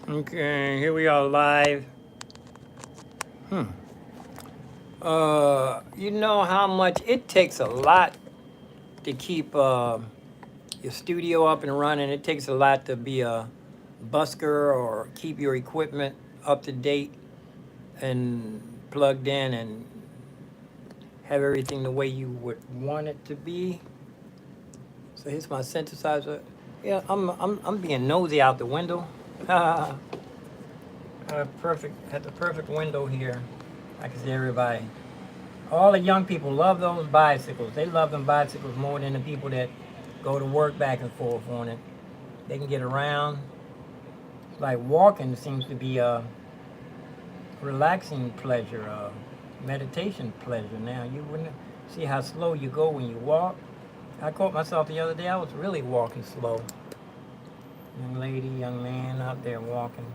Okay, here we are live. You know how much it takes a lot to keep your studio up and running. It takes a lot to be a busker or keep your equipment up to date and plugged in and have everything the way you would want it to be. So here's my synthesizer. Yeah, I'm being nosy out the window. Had the perfect window here. I can see everybody. All the young people love those bicycles. They love them bicycles more than the people that go to work back and forth on it. They can get around. It's like walking seems to be a relaxing pleasure, a meditation pleasure now. You wouldn't see how slow you go when you walk. I caught myself the other day, I was really walking slow. Young lady, young man out there walking.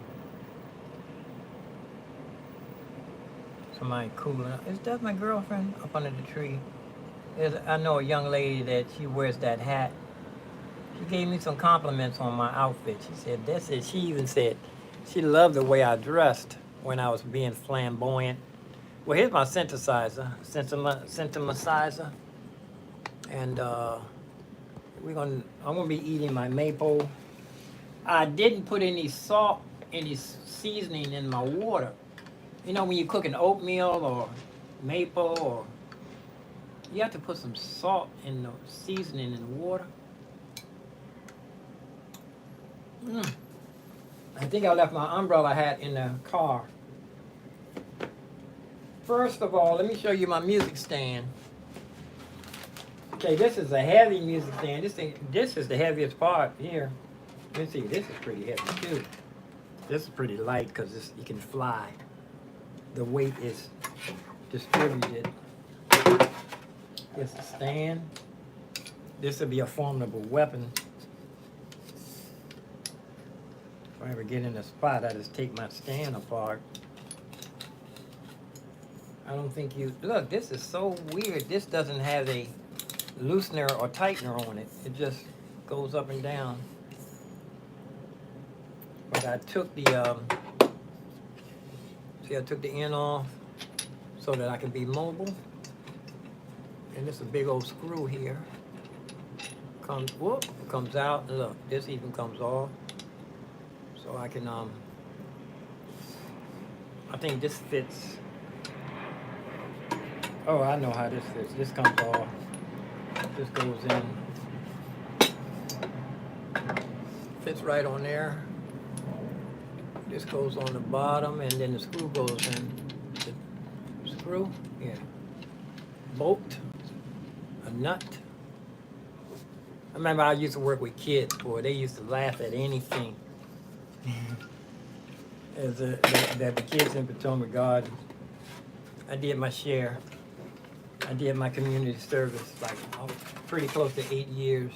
Somebody cooling. Is that my girlfriend up under the tree? I know a young lady that she wears that hat. She gave me some compliments on my outfit. She said, that's it. She even said she loved the way I dressed when I was being flamboyant. Well, here's my synthesizer, synthesizer. And I'm gonna be eating my maple. I didn't put any salt, any seasoning in my water. You know, when you're cooking oatmeal or maple, or you have to put some salt in the seasoning in the water. I think I left my umbrella hat in the car. First of all, let me show you my music stand. Okay, this is a heavy music stand. This is the heaviest part here. Let's see, this is pretty heavy too. This is pretty light because you can fly. The weight is distributed. Here's the stand. This will be a formidable weapon. If I ever get in a spot, I just take my stand apart. I don't think look, this is so weird. This doesn't have a loosener or tightener on it. It just goes up and down. But I took the end off so that I can be mobile. And it's a big old screw here. Comes out. And look, this even comes off. So I can I think this fits. Oh, I know how this fits. This comes off. This goes in. Fits right on there. This goes on the bottom, and then the screw goes in. The screw, yeah. Bolt, a nut. I remember I used to work with kids, boy. They used to laugh at anything. That the kids in Potomac Gardens. I did my share. I did my community service, like pretty close to 8 years.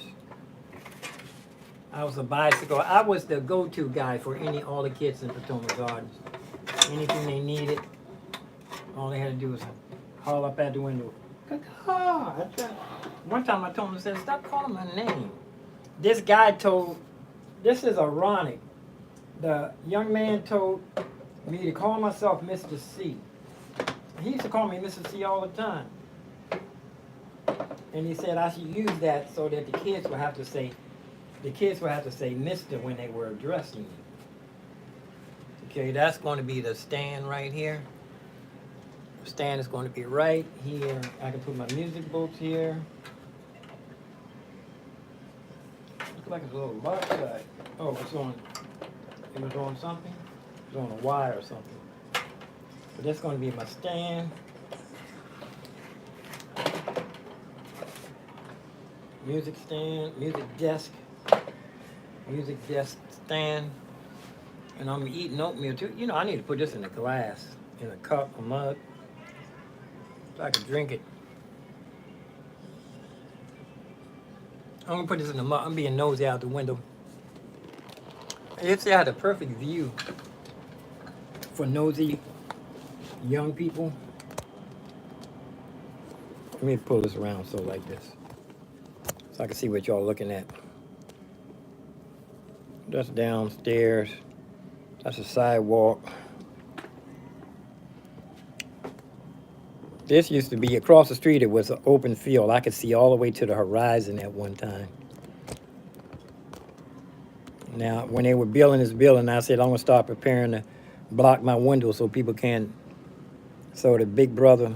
I was a bicycle. I was the go-to guy for all the kids in Potomac Gardens. Anything they needed, all they had to do was haul up at the window. One time I told him, I said, stop calling my name. This is ironic. The young man told me to call myself Mr. C. He used to call me Mr. C all the time. And he said I should use that so that the kids would have to say Mr. when they were addressing me. Okay, that's going to be the stand right here. The stand is going to be right here. I can put my music books here. Looks like it's a little lopsided. Oh, it was on something? It was on a wire or something. But that's going to be my stand. Music stand, music desk stand. And I'm eating oatmeal too. You know, I need to put this in a glass, in a cup, a mug, so I can drink it. I'm gonna put this in the mug. I'm being nosy out the window. You see, I had a perfect view for nosy young people. Let me pull this around so like this. so I can see what y'all looking at. That's downstairs. That's a sidewalk. This used to be across the street. It was an open field. I could see all the way to the horizon at one time. Now, when they were building this building, I said, I'm going to start preparing to block my windows so people can't, so the big brother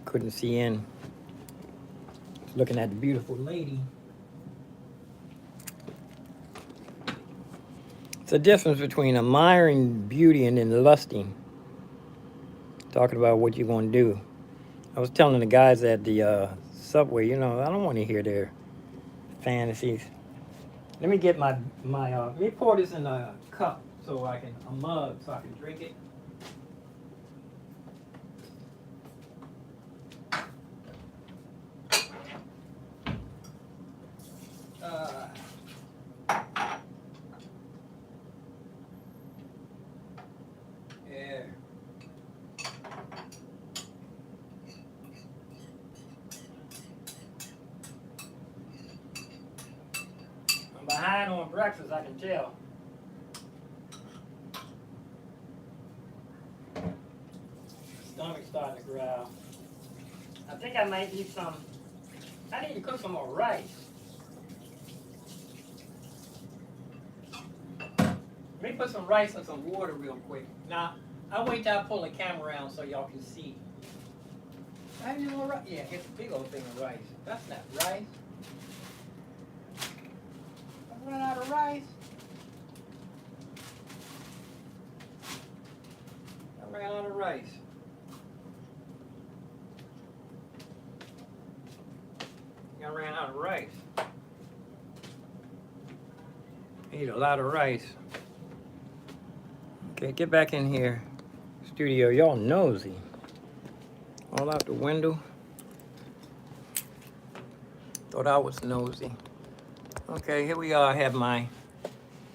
couldn't see in. Looking at the beautiful lady. It's a difference between admiring beauty and then lusting. Talking about what you're going to do. I was telling the guys at the subway, you know, I don't want to hear their fantasies. Let me get let me pour this in a cup so I can, a mug so I can drink it. Yeah. I'm behind on breakfast, I can tell. Stomach's starting to growl. I think I might need some. I need to cook some more rice. Let me put some rice and some water real quick. Now, I'll wait till I pull the camera around so y'all can see. I need more rice. Yeah, it's a big old thing of rice. That's not rice. I run out of rice. I ran out of rice. I ran out of rice. I need a lot of rice. Okay, get back in here. Studio, y'all nosy. All out the window. Thought I was nosy. Okay, here we are. I have my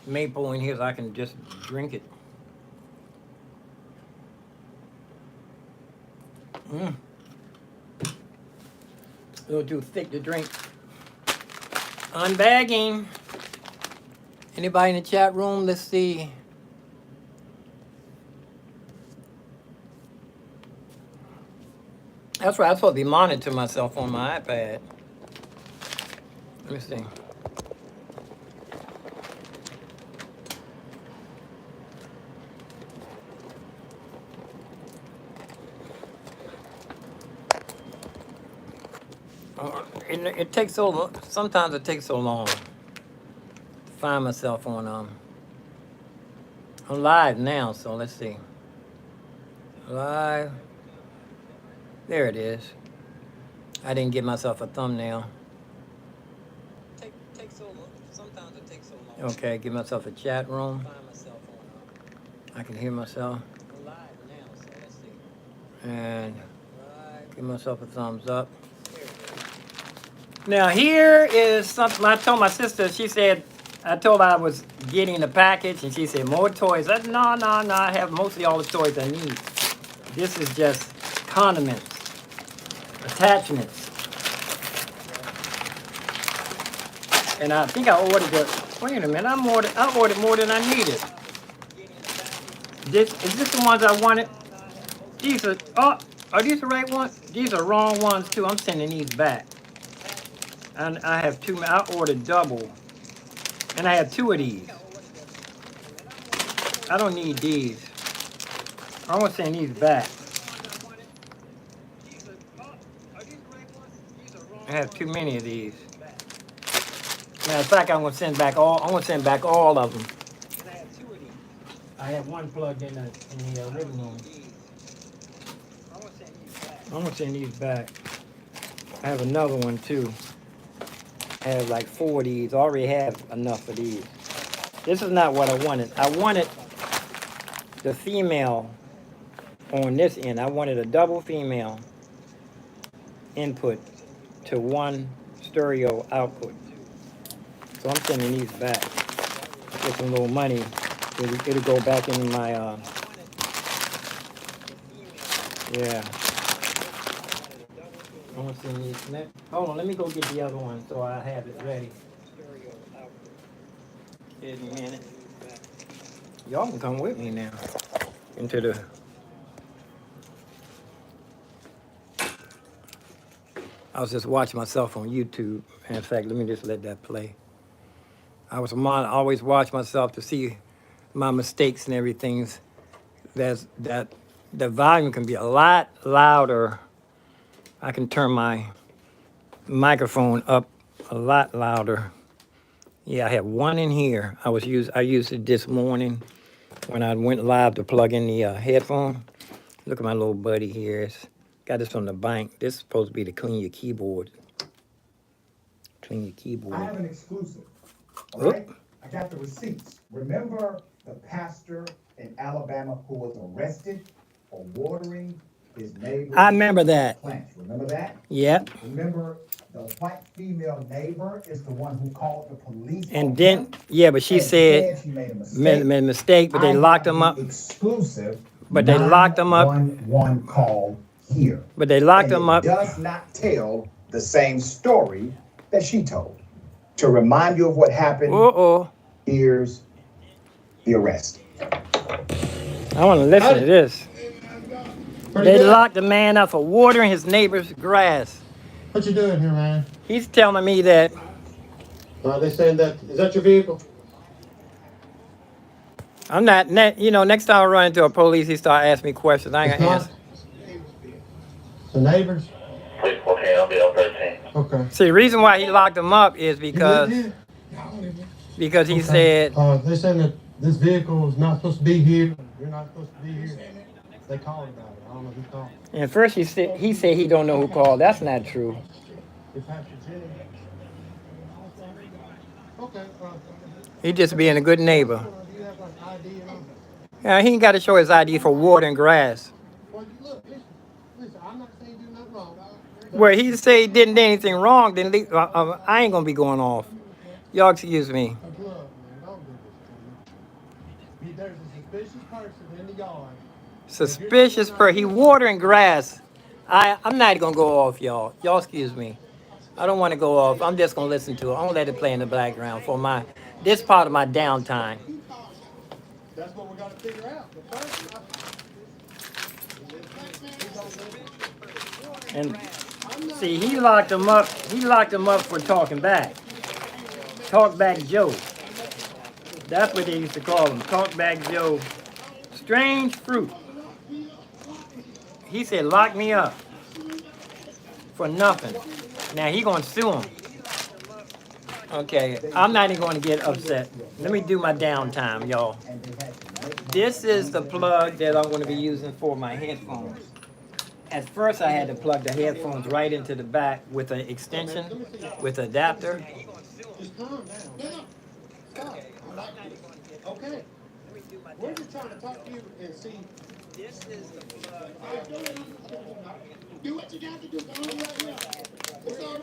maple in here so I can just drink it. A little too thick to drink. Unbagging. Anybody in the chat room? Let's see. That's right. I'm supposed to be monitoring myself on my iPad. Let me see. It takes so long. Sometimes it takes so long to find myself on. I'm live now, so let's see. Live. There it is. I didn't give myself a thumbnail. Takes so long. Sometimes it takes so long. Okay, give myself a chat room. Find myself on. I can hear myself. I'm live now, so let's see. And give myself a thumbs up. Now here is something I told my sister. She said, I told her I was getting a package, and she said, more toys. I said, no, I have mostly all the toys I need. This is just condiments, attachments. And I think I ordered wait a minute, I ordered more than I needed. Is this the ones I wanted? These are these the right ones? These are wrong ones too. I'm sending these back. And I have two. I ordered double, and I have two of these. I don't need these. I want to send these back. I have too many of these. Matter of fact, I'm going to send back all. I'm going to send back all of them. I have one plugged in the living room. I'm going to send these back. I have another one too. I have like 4 of these. I already have enough of these. This is not what I wanted. I wanted the female on this end. I wanted a double female input to one stereo output. So I'm sending these back. Get some little money. It'll go back in my, yeah. I want to see these. Hold on, let me go get the other one so I have it ready. In a minute. Y'all can come with me now into the. I was just watching myself on YouTube. In fact, let me just let that play. I always watch myself to see my mistakes and everything. That the volume can be a lot louder. I can turn my microphone up a lot louder. Yeah, I have one in here. I used it this morning when I went live to plug in the headphone. Look at my little buddy here. Got this from the bank. This is supposed to be to clean your keyboard. Clean your keyboard. I have an exclusive. All right? I got the receipts. Remember the pastor in Alabama who was arrested for watering his neighbor's I remember that. plants? Remember that? Yep. Remember the white female neighbor is the one who called the police. And then, yeah, but she said she made a made a mistake, but they locked him up. Exclusive. But they locked him up. 911 call here. But they locked him up. Does not tell the same story that she told. To remind you of what happened, here's the arrest. I want to listen to this. They locked the man up for watering his neighbor's grass. What you doing here, man? He's telling me that. They saying that, is that your vehicle? I'm not, next time I run into a police, he start asking me questions. I ain't gonna answer. The neighbors? Okay, I'll be on 13. Okay. See, the reason why he locked him up is because he said. They saying that this vehicle is not supposed to be here. You're not supposed to be here. They called about it. I don't know who called. And first he said he don't know who called. That's not true. Okay. He just being a good neighbor. Yeah, he ain't got to show his ID for watering grass. Well, look, listen, I'm not saying do nothing wrong. Well, he say he didn't do anything wrong, then I ain't gonna be going off. Y'all excuse me. There's a suspicious person in the yard. Suspicious person. He watering grass. I'm not gonna go off, y'all. Y'all excuse me. I don't want to go off. I'm just gonna listen to it. I'm gonna let it play in the background for this part of my downtime. That's what we gotta figure out. And see, he locked him up. He locked him up for talking back. Talk back Joe. That's what they used to call him. Talk back Joe. Strange fruit. He said, lock me up for nothing. Now he gonna sue him. Okay, I'm not even gonna get upset. Let me do my downtime, y'all. This is the plug that I'm gonna be using for my headphones. At first I had to plug the headphones right into the back with an extension, with an adapter. Just calm down. Stop. Okay. We're just trying to talk to you and see. This is the plug. Do what you got to do. It's all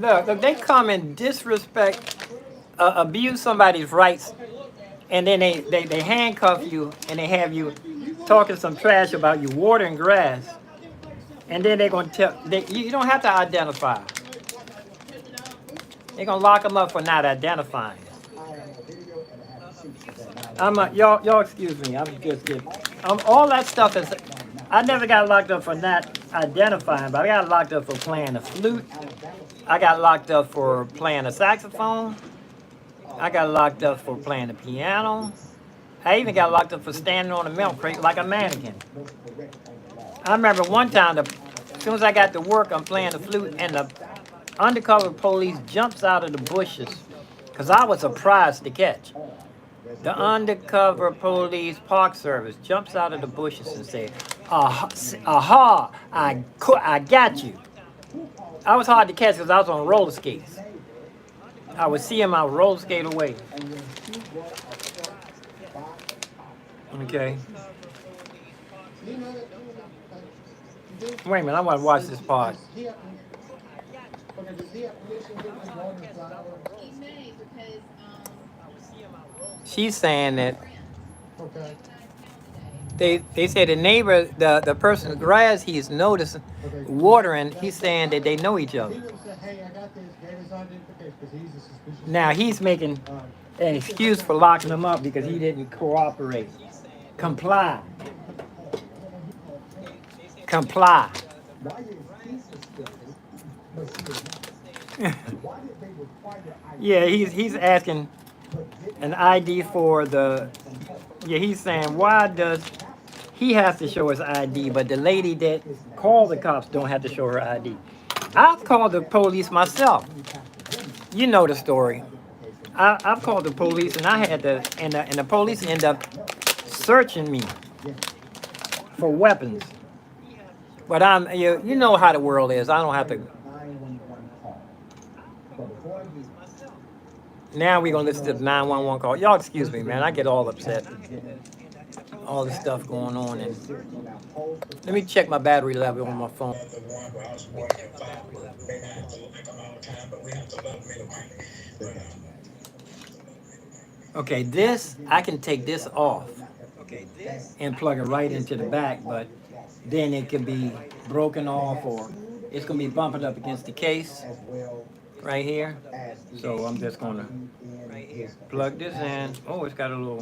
right. Look, they come and disrespect, abuse somebody's rights, and then they handcuff you and they have you talking some trash about you watering grass, and then they're gonna you don't have to identify. They're gonna lock them up for not identifying. Y'all excuse me. I'm just kidding. All that stuff is. I never got locked up for not identifying, but I got locked up for playing the flute. I got locked up for playing the saxophone. I got locked up for playing the piano. I even got locked up for standing on a milk crate like a mannequin. I remember one time, as soon as I got to work, I'm playing the flute, and the undercover police jumps out of the bushes, because I was surprised to catch. The undercover police park service jumps out of the bushes and says, aha, I got you. I was hard to catch because I was on roller skates. I would see him, I would roller skate away. Okay. Wait a minute, I want to watch this part. She's saying that They said the neighbor, the person's grass he's noticing watering, he's saying that they know each other. He would have said, hey, I got this, gave his identification, because he's a suspicious Now person. he's making an excuse for locking him up because he didn't cooperate. Comply. Comply. Why is he suspicious, but she is not? Why did they require ID? Yeah, he's asking an ID for the. Yeah, he's saying why does he have to show his ID, but the lady that called the cops don't have to show her ID. I've called the police myself. You know the story. I've called the police and I had to, and the police end up searching me for weapons. But you know how the world is. I don't have to. 911 call. But before you Now we're gonna listen to the 911 call. Y'all excuse me, man. I get all upset. All this stuff going on, and let me check my battery level on my phone. Okay, this I can take this off and plug it right into the back, but then it can be broken off or it's gonna be bumping up against the case right here. So I'm just gonna plug this in. Oh, it's got a little.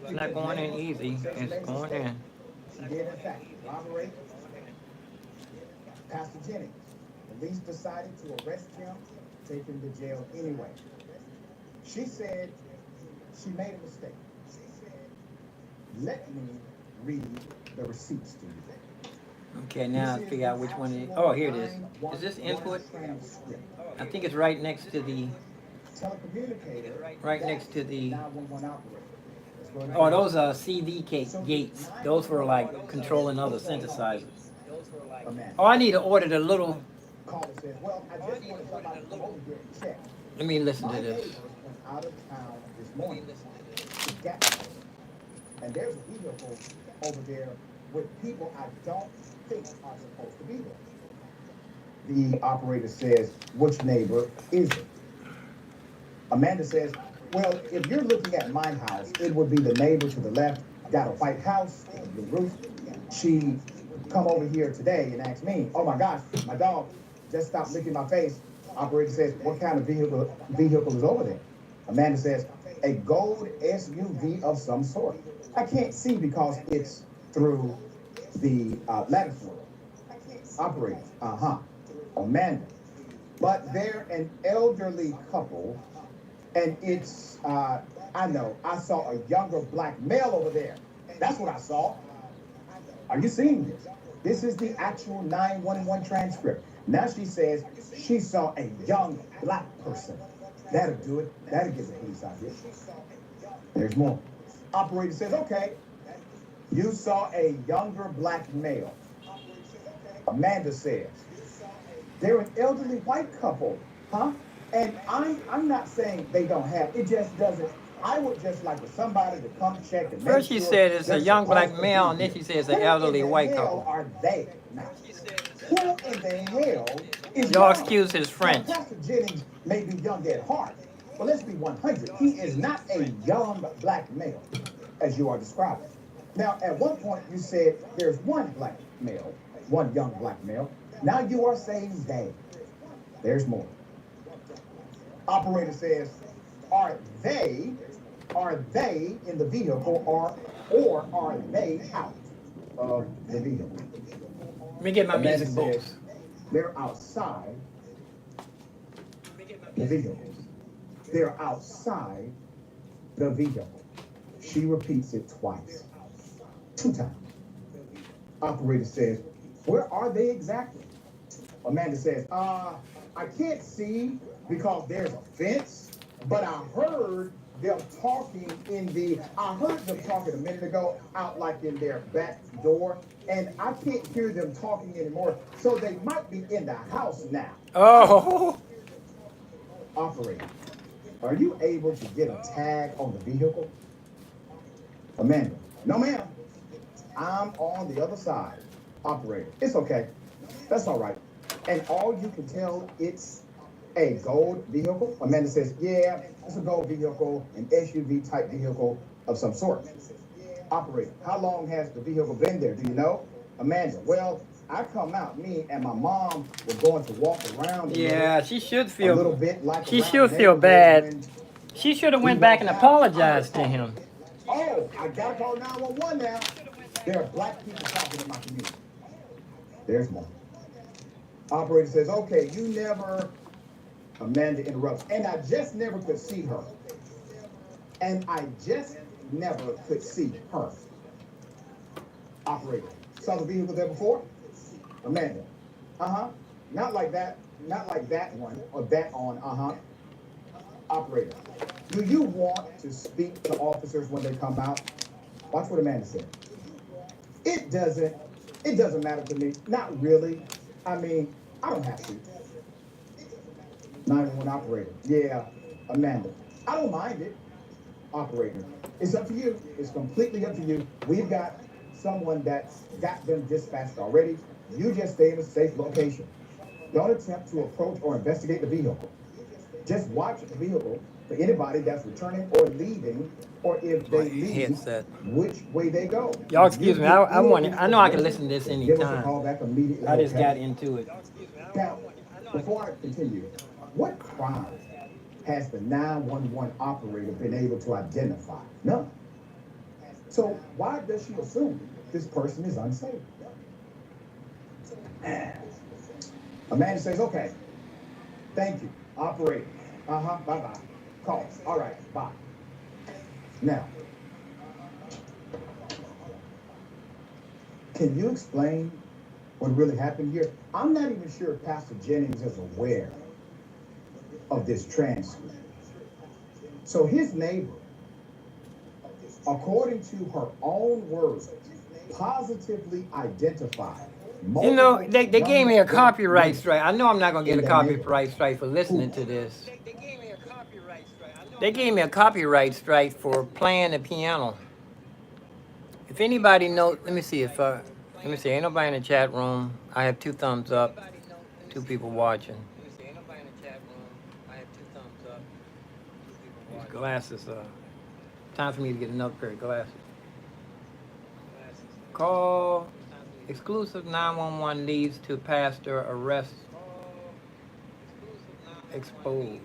It's not going in easy. It's going in. She did in fact corroborate. Pastor Jennings, police decided to arrest him, take him to jail anyway. She said she made a mistake. Let me read the receipts to you. Okay, now I figure out which one it is. Oh, here it is. Is this input? I think it's right next to the. Right next to the. Oh, those are CD gates. Those were like controlling other synthesizers. Oh, I need to order the little. Let me listen to this. Out of town this morning. And there's a vehicle over there with people I don't think are supposed to be there. The operator says, which neighbor is it? Amanda says, well, if you're looking at my house, it would be the neighbor to the left, got a white house, a blue roof. She come over here today and asked me, oh my gosh, my dog just stopped licking my face. Operator says, what kind of vehicle is over there? Amanda says, a gold SUV of some sort. I can't see because it's through the lattice work. Operator, Amanda. But they're an elderly couple, and it's, I know, I saw a younger black male over there. That's what I saw. Are you seeing this? This is the actual 911 transcript. Now she says she saw a young black person. That'll do it. That'll get the police out here. There's more. Operator says, okay, you saw a younger black male. Amanda says, they're an elderly white couple, huh? And I'm not saying they don't have, it just doesn't. I would just like for somebody to come check and make First she sure said it's a young black supposed to male, be and then here. she says an elderly white Who in the couple. hell are they now? Who in the hell is Y'all young? excuse his French. Now, Pastor Jennings may be young at heart, but let's be 100. He is not a young black male, as you are describing. Now, at one point you said there's one black male, one young black male. Now you are saying they. There's more. Operator says, are they in the vehicle or are they out of the vehicle? Let me get my Amanda music books. says, they're outside the vehicle. They're outside the vehicle. She repeats it twice. 2 times. Operator says, where are they exactly? Amanda says, I can't see because there's a fence, but I heard them talking I heard them talking a minute ago out like in their back door, and I can't hear them talking anymore, so they might be in the house now. Oh. Operator, are you able to get a tag on the vehicle? Amanda, no ma'am. I'm on the other side. Operator, it's okay. That's all right. And all you can tell it's a gold vehicle? Amanda says, yeah, it's a gold vehicle, an SUV type vehicle of some sort. Operator, how long has the vehicle been there? Do you know? Amanda, well, I come out, me and my mom were going to walk around Yeah, she should a feel. little bit like She around should the feel neighborhood bad. when She should have we went back walked and out. apologized to him. Oh, I gotta call 911 now. There are black people talking in my community. There's more. Operator says, okay, you never, Amanda interrupts, and I just never could see her. And I just never could see her. Operator, saw the vehicle there before? Amanda, uh-huh. Not like that one, or that on, uh-huh. Operator, do you want to speak to officers when they come out? Watch what Amanda said. It doesn't matter to me. Not really. I mean, I don't have to. 911 operator. Yeah, Amanda. I don't mind it. Operator. It's up to you. It's completely up to you. We've got someone that's got them dispatched already. You just stay in a safe location. Don't attempt to approach or investigate the vehicle. Just watch the vehicle for anybody that's returning or leaving, or if they leave, which way they go. Y'all excuse me. I know I can listen to this Give us a call anytime. back immediately. I just okay? got into it. Now, before I continue, what crime has the 911 operator been able to identify? None. So why does she assume this person is unsafe? Amanda says, okay, thank you, operator. Uh-huh, bye-bye. Call. All right, bye. Now, can you explain what really happened here? I'm not even sure if Pastor Jennings is aware of this transcript. So his neighbor, according to her own words, positively identified. You know, they gave me a copyright strike. I know I'm not going to get a copyright strike for listening to this. They gave me a copyright strike for playing the piano. If anybody knows, let me see, ain't nobody in the chat room. I have 2 thumbs up, 2 people watching. These glasses, time for me to get another pair of glasses. Call exclusive 911 leads to pastor arrest exposed.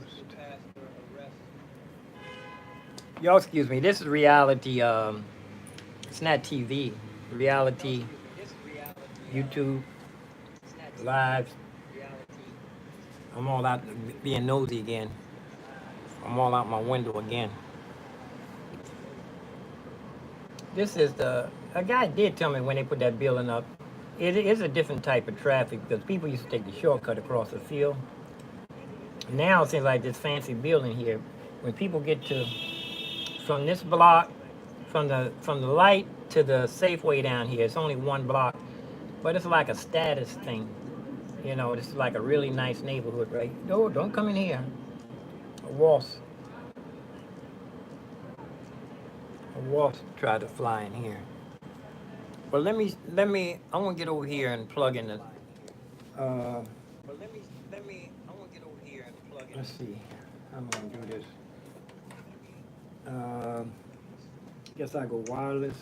Y'all excuse me, this is reality, it's not TV, reality, YouTube, live. I'm all out being nosy again. I'm all out my window again. This is a guy did tell me when they put that building up, it is a different type of traffic because people used to take the shortcut across the field. Now it seems like this fancy building here, when people get to, from this block, from the light to the Safeway down here, it's only 1 block, but it's like a status thing. You know, this is like a really nice neighborhood, right? No, don't come in here. A wasp tried to fly in here. Well, let me. I want to get over here and plug in the. Let's see. How am I gonna do this? Guess I go wireless.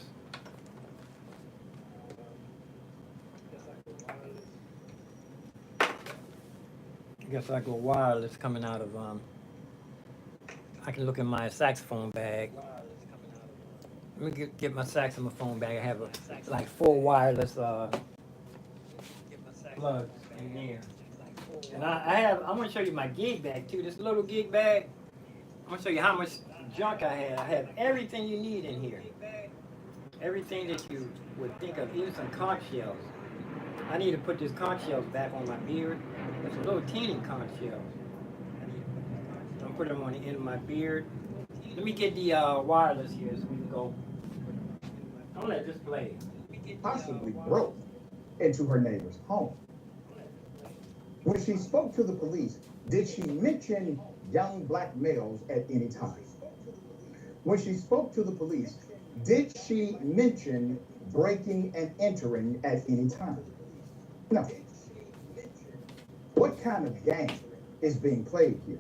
Coming out of I can look in my saxophone bag. Let me get my saxophone bag. I have like 4 wireless plugs in there. And I'm gonna show you my gig bag too. This little gig bag. I'm gonna show you how much junk I have. I have everything you need in here. Everything that you would think of, even some conch shells. I need to put this conch shells back on my beard. It's a little teeny conch shell. I'm putting them on the end of my beard. Let me get the wireless here so we can go. Don't let this play. Possibly broke into her neighbor's home. When she spoke to the police, did she mention young black males at any time? When she spoke to the police, did she mention breaking and entering at any time? No. What kind of game is being played here?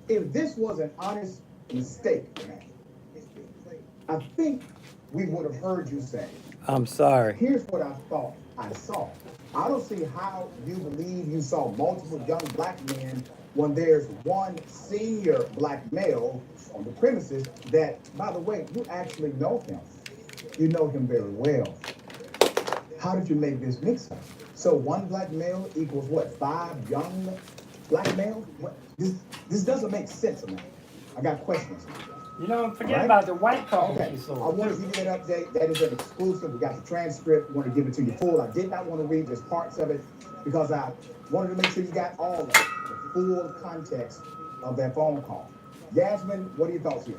If this was an honest mistake, I think we would have heard you say. I'm sorry. Here's what I thought I saw. I don't see how you believe you saw multiple young black men when there's one senior black male on the premises that, by the way, you actually know him. You know him very well. How did you make this mix up? So one black male equals what? 5 young black males? What? This doesn't make sense to me. I got questions. You don't forget Right? about the white couple Okay, she I sold. want to give you that update. That is an exclusive. We got the transcript. We want to give it to you full. I did not want to read just parts of it because I wanted to make sure you got all of it, the full context of that phone call. Yasmin, what are your thoughts here?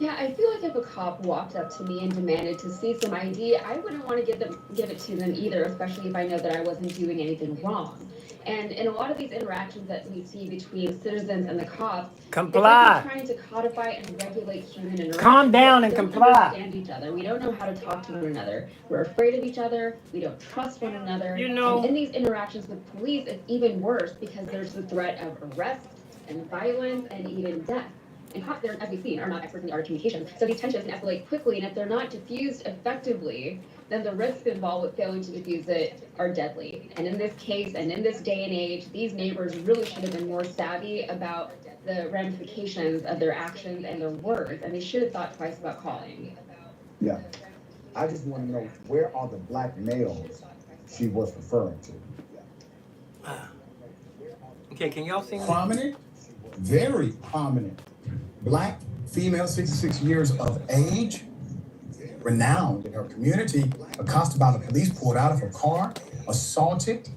Yeah, I feel like if a cop walked up to me and demanded to see some ID, I wouldn't want to give it to them either, especially if I know that I wasn't doing anything wrong. And in a lot of these interactions that we see between citizens and the cops, Comply. it's like we're trying to codify and regulate human interactions. Calm down and We don't comply. understand each other. We don't know how to talk to one another. We're afraid of each other. We don't trust one another. You know. And in these interactions with police, it's even worse because there's the threat of arrest and violence and even death. And cops, as we've seen, are not experts in the art of communication. So these tensions can escalate quickly, and if they're not diffused effectively, then the risks involved with failing to diffuse it are deadly. And in this case, and in this day and age, these neighbors really should have been more savvy about the ramifications of their actions and their words, and they should have thought twice about calling. Yeah. I just want to know, where are the black males she was referring to? Okay, can y'all see me? Prominent, very prominent. Black female, 66 years of age, renowned in her community, accosted by the police, pulled out of her car, assaulted,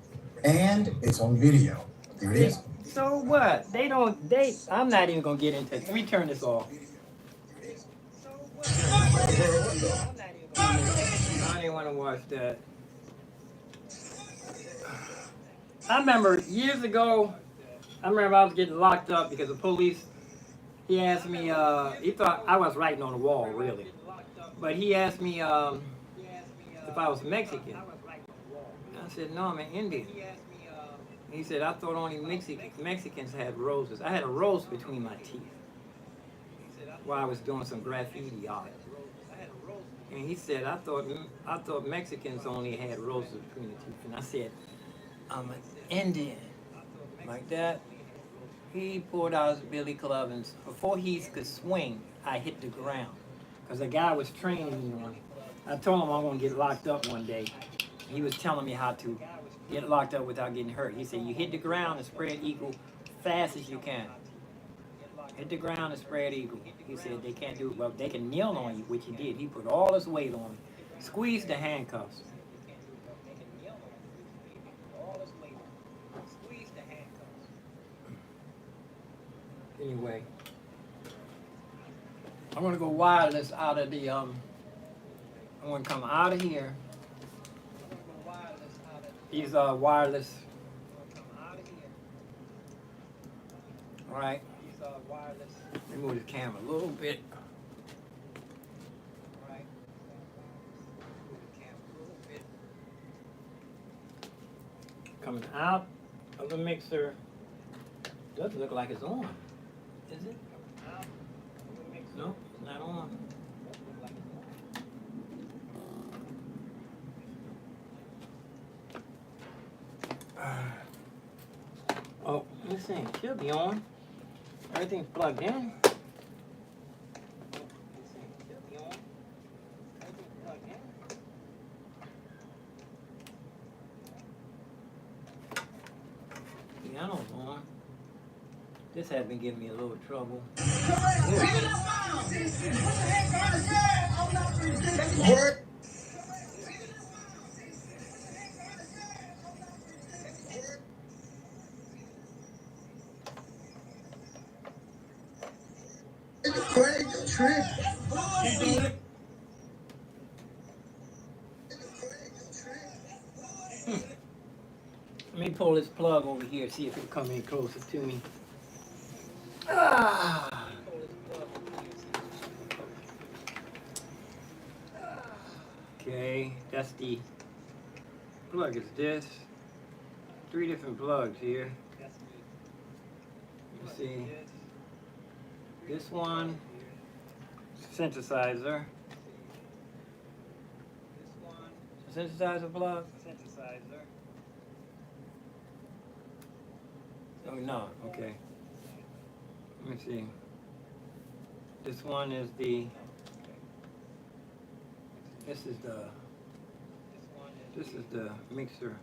and it's on video. Here it is. So what? I'm not even gonna get into it. Let me turn this off. I didn't want to watch that. I remember years ago, I was getting locked up because the police, he asked me, he thought I was writing on the wall, really. But he asked me if I was Mexican. I said, no, I'm an Indian. He said, I thought only Mexicans had roses. I had a rose between my teeth while I was doing some graffiti art. And he said, I thought Mexicans only had roses between the teeth. And I said, I'm an Indian. Like that. He pulled out his billy club, and before he could swing, I hit the ground. Because the guy was training me on it. I told him I'm going to get locked up one day. He was telling me how to get locked up without getting hurt. He said, you hit the ground and spread eagle fast as you can. Hit the ground and spread eagle. He said they can't do it. Well, they can kneel on you, which he did. He put all his weight on me. Squeezed the handcuffs. Anyway, I'm gonna go wireless out of the I'm gonna come out of here. These are wireless. All right. Let me move the camera a little bit. Coming out of the mixer. Doesn't look like it's on. Is it? No, it's not on. Oh, let's see. It should be on. Everything's plugged in. Piano's on. This has been giving me a little trouble. Let me pull this plug over here, see if it'll come any closer to me. Ah. Okay, that's the plug. Is this 3 different plugs here? Let's see. This one, synthesizer. Synthesizer plug? Synthesizer. Oh, no, okay. Let me see. This one is the, this is the mixer.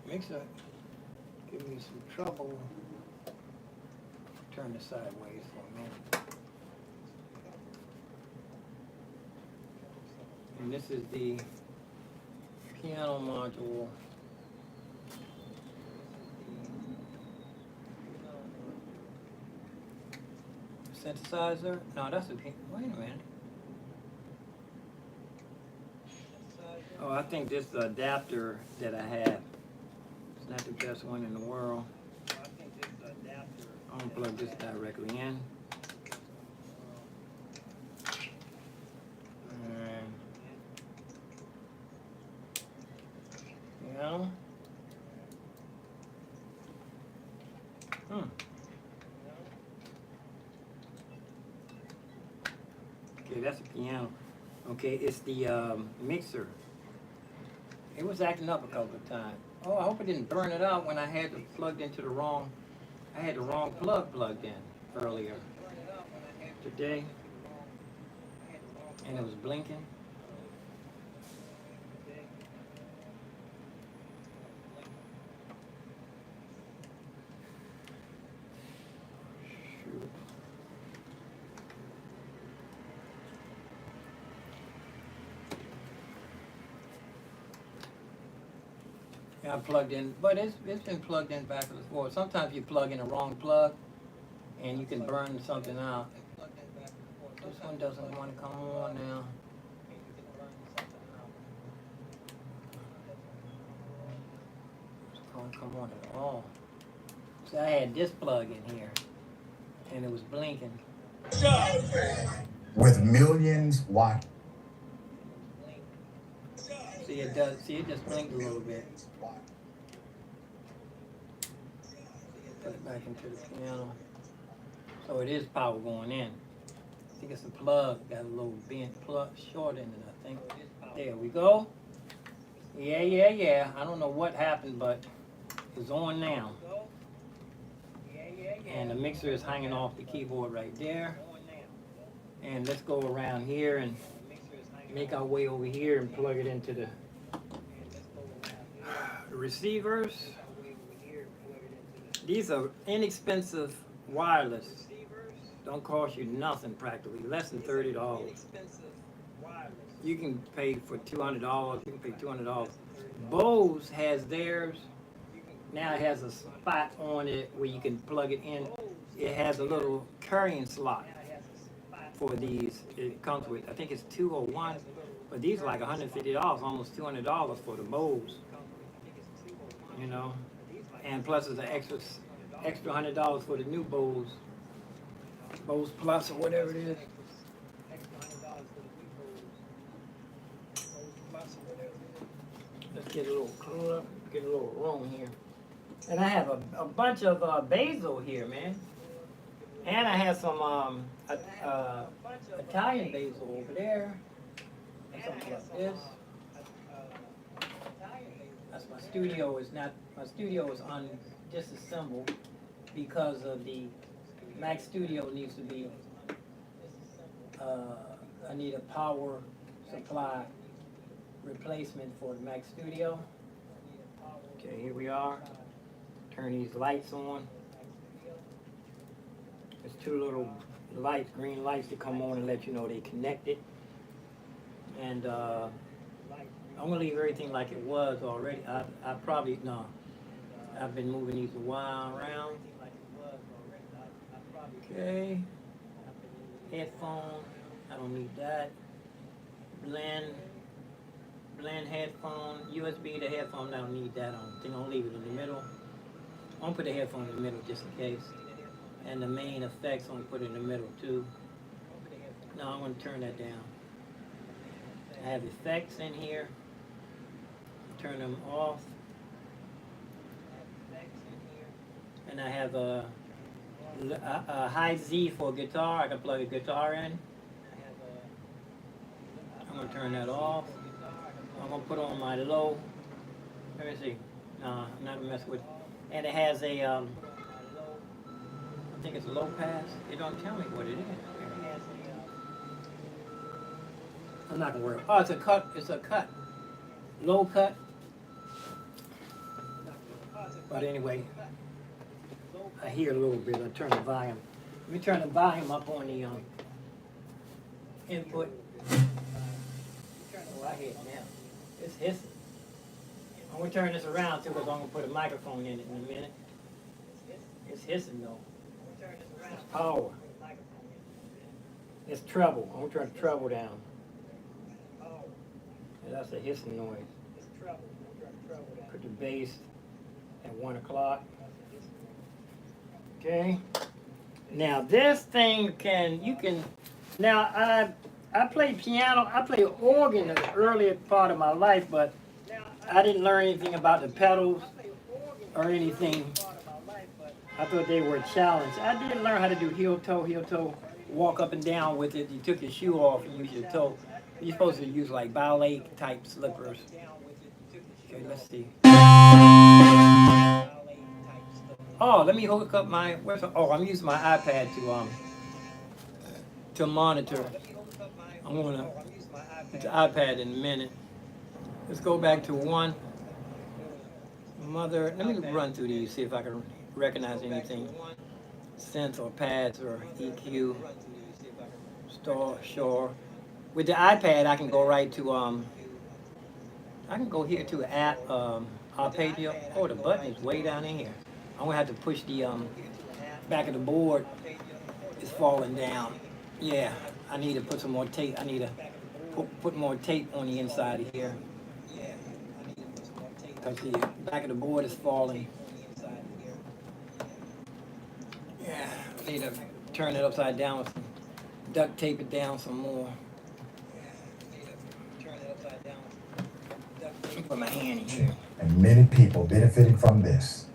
Mixer give me some trouble. Turn this sideways for a minute. And this is the piano module. Synthesizer? No, that's a wait a minute. Oh, I think this adapter that I have is not the best one in the world. I'm gonna plug this directly in. And piano. Okay, that's a piano. Okay, it's the mixer. It was acting up a couple of times. Oh, I hope it didn't burn it out when I had it plugged into the wrong. I had the wrong plug plugged in earlier today, and it was blinking. Shoot. Yeah, I plugged in, but it's been plugged in back and forth. Sometimes you plug in the wrong plug, and you can burn something out. This one doesn't want to come on now. It's going to come on at all. So I had this plug in here, and it was blinking. With millions watching. See, it does. See, it just blinked a little bit. Put it back into the piano. So it is power going in. I think it's a plug. Got a little bent plug, short in it, I think. There we go. Yeah. I don't know what happened, but it's on now. And the mixer is hanging off the keyboard right there. And let's go around here and make our way over here and plug it into the receivers. These are inexpensive wireless. Don't cost you nothing practically, less than $30. You can pay for $200. You can pay $200. Bose has theirs. Now it has a spot on it where you can plug it in. It has a little carrying slot for these. It comes with, I think it's 2 or 1, but these are like $150, almost $200 for the Bose. You know, and plus it's an extra $100 for the new Bose Plus or whatever it is. Let's get a little cooler, get a little room here. And I have a bunch of basil here, man. And I have some Italian basil over there. And something like this. That's my studio is disassembled because of the Mac Studio needs to be, I need a power supply replacement for the Mac Studio. Okay, here we are. Turn these lights on. There's 2 little lights, green lights that come on and let you know they connected. And I'm gonna leave everything like it was already. I probably, no, I've been moving these a while around. Okay, headphone, I don't need that. Blend headphone, USB to headphone, I don't need that. I don't think I'll leave it in the middle. I'm gonna put the headphone in the middle just in case. And the main effects, I'm gonna put it in the middle too. No, I'm gonna turn that down. I have effects in here. Turn them off. And I have high Z for guitar. I can plug a guitar in. I'm gonna turn that off. I'm gonna put on my low. Let me see. Nah, I'm not gonna mess with. And it has a I think it's a low pass. It don't tell me what it is. I'm not gonna worry. Oh, it's a cut. It's a cut. Low cut. But anyway, I hear a little bit. I turn the volume. Let me turn the volume up on the input. Oh, I hear it now. It's hissing. I'm gonna turn this around too, because I'm gonna put a microphone in it in a minute. It's hissing though. It's power. It's treble. I'm gonna turn the treble down. Yeah, that's a hissing noise. Put the bass at 1 o'clock. Okay. Now this thing now I played piano, I played organ in the earlier part of my life, but I didn't learn anything about the pedals or anything. I thought they were a challenge. I did learn how to do heel toe, walk up and down with it. You took your shoe off and use your toe. You're supposed to use like ballet type slippers. Okay, let's see. Oh, let me hook up my. I'm using my iPad to monitor. I'm gonna get the iPad in a minute. Let's go back to one. Mother, let me run through these, see if I can recognize anything. Synth or pads or EQ. Sure. With the iPad, I can go right to I can go here to app Arpeggio. Oh, the button is way down in here. I'm gonna have to push the back of the board. It's falling down. Yeah, I need to put some more tape. I need to put more tape on the inside of here. Because the back of the board is falling. Yeah, I need to turn it upside down with some duct tape it down some more. Put my hand in here. And many people benefited from this.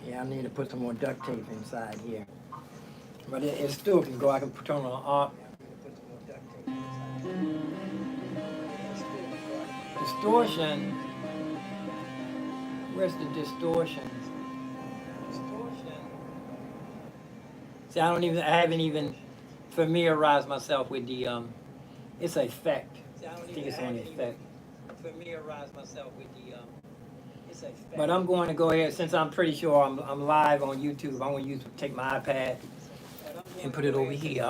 Yeah, I need to put some more duct tape inside here. But it still can go. I can turn on off. Distortion. Where's the distortion? See, I haven't even familiarized myself with the, it's an effect. I think it's on the effect. But I'm going to go ahead, since I'm pretty sure I'm live on YouTube, I'm going to take my iPad and put it over here.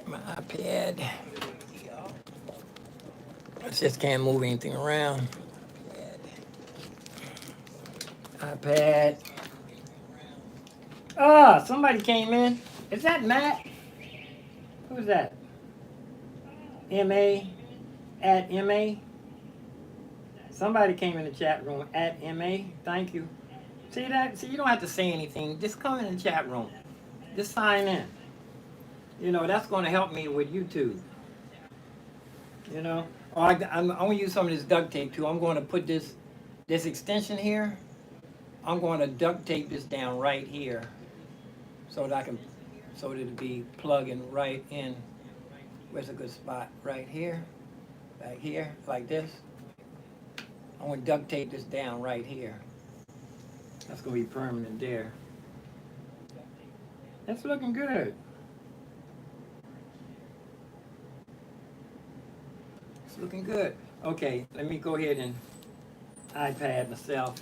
My iPad. I just can't move anything around. iPad. Somebody came in. Is that Matt? Who's that? MA? At MA? Somebody came in the chat room at MA. Thank you. See that? See, you don't have to say anything. Just come in the chat room. Just sign in. You know, that's going to help me with YouTube. You know? I'm going to use some of this duct tape too. I'm going to put this extension here. I'm going to duct tape this down right here so that it'll be plugging right in. Where's a good spot? Right here, back here, like this. I'm going to duct tape this down right here. That's going to be permanent there. That's looking good. It's looking good. Okay, let me go ahead and iPad myself.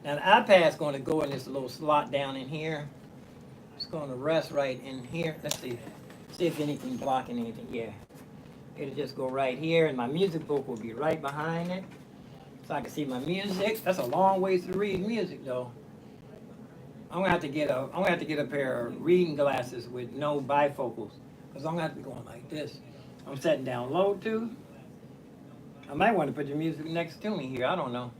Now the iPad's going to go in this little slot down in here. It's going to rest right in here. Let's see if anything's blocking anything. Yeah, it'll just go right here, and my music book will be right behind it, so I can see my music. That's a long ways to read music, though. I'm gonna have to get a pair of reading glasses with no bifocals, because I'm gonna have to be going like this. I'm setting down low too. I might want to put the music next to me here. I don't know.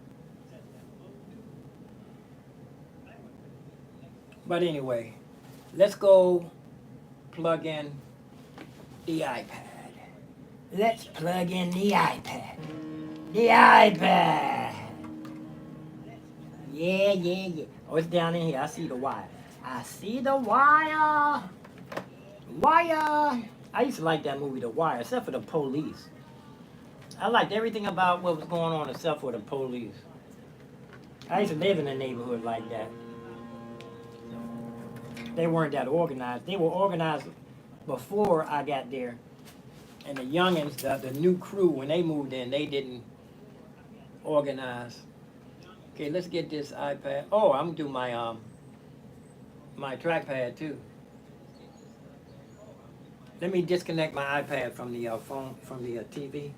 But anyway, let's go plug in the iPad. Let's plug in the iPad. The iPad. Yeah, yeah, yeah. Oh, it's down in here. I see the wire. I see the wire. Wire. I used to like that movie, The Wire, except for the police. I liked everything about what was going on except for the police. I used to live in a neighborhood like that. They weren't that organized. They were organized before I got there. And the youngins, the new crew, when they moved in, they didn't organize. Okay, let's get this iPad. Oh, I'm gonna do my trackpad too. Let me disconnect my iPad from the phone, from the TV.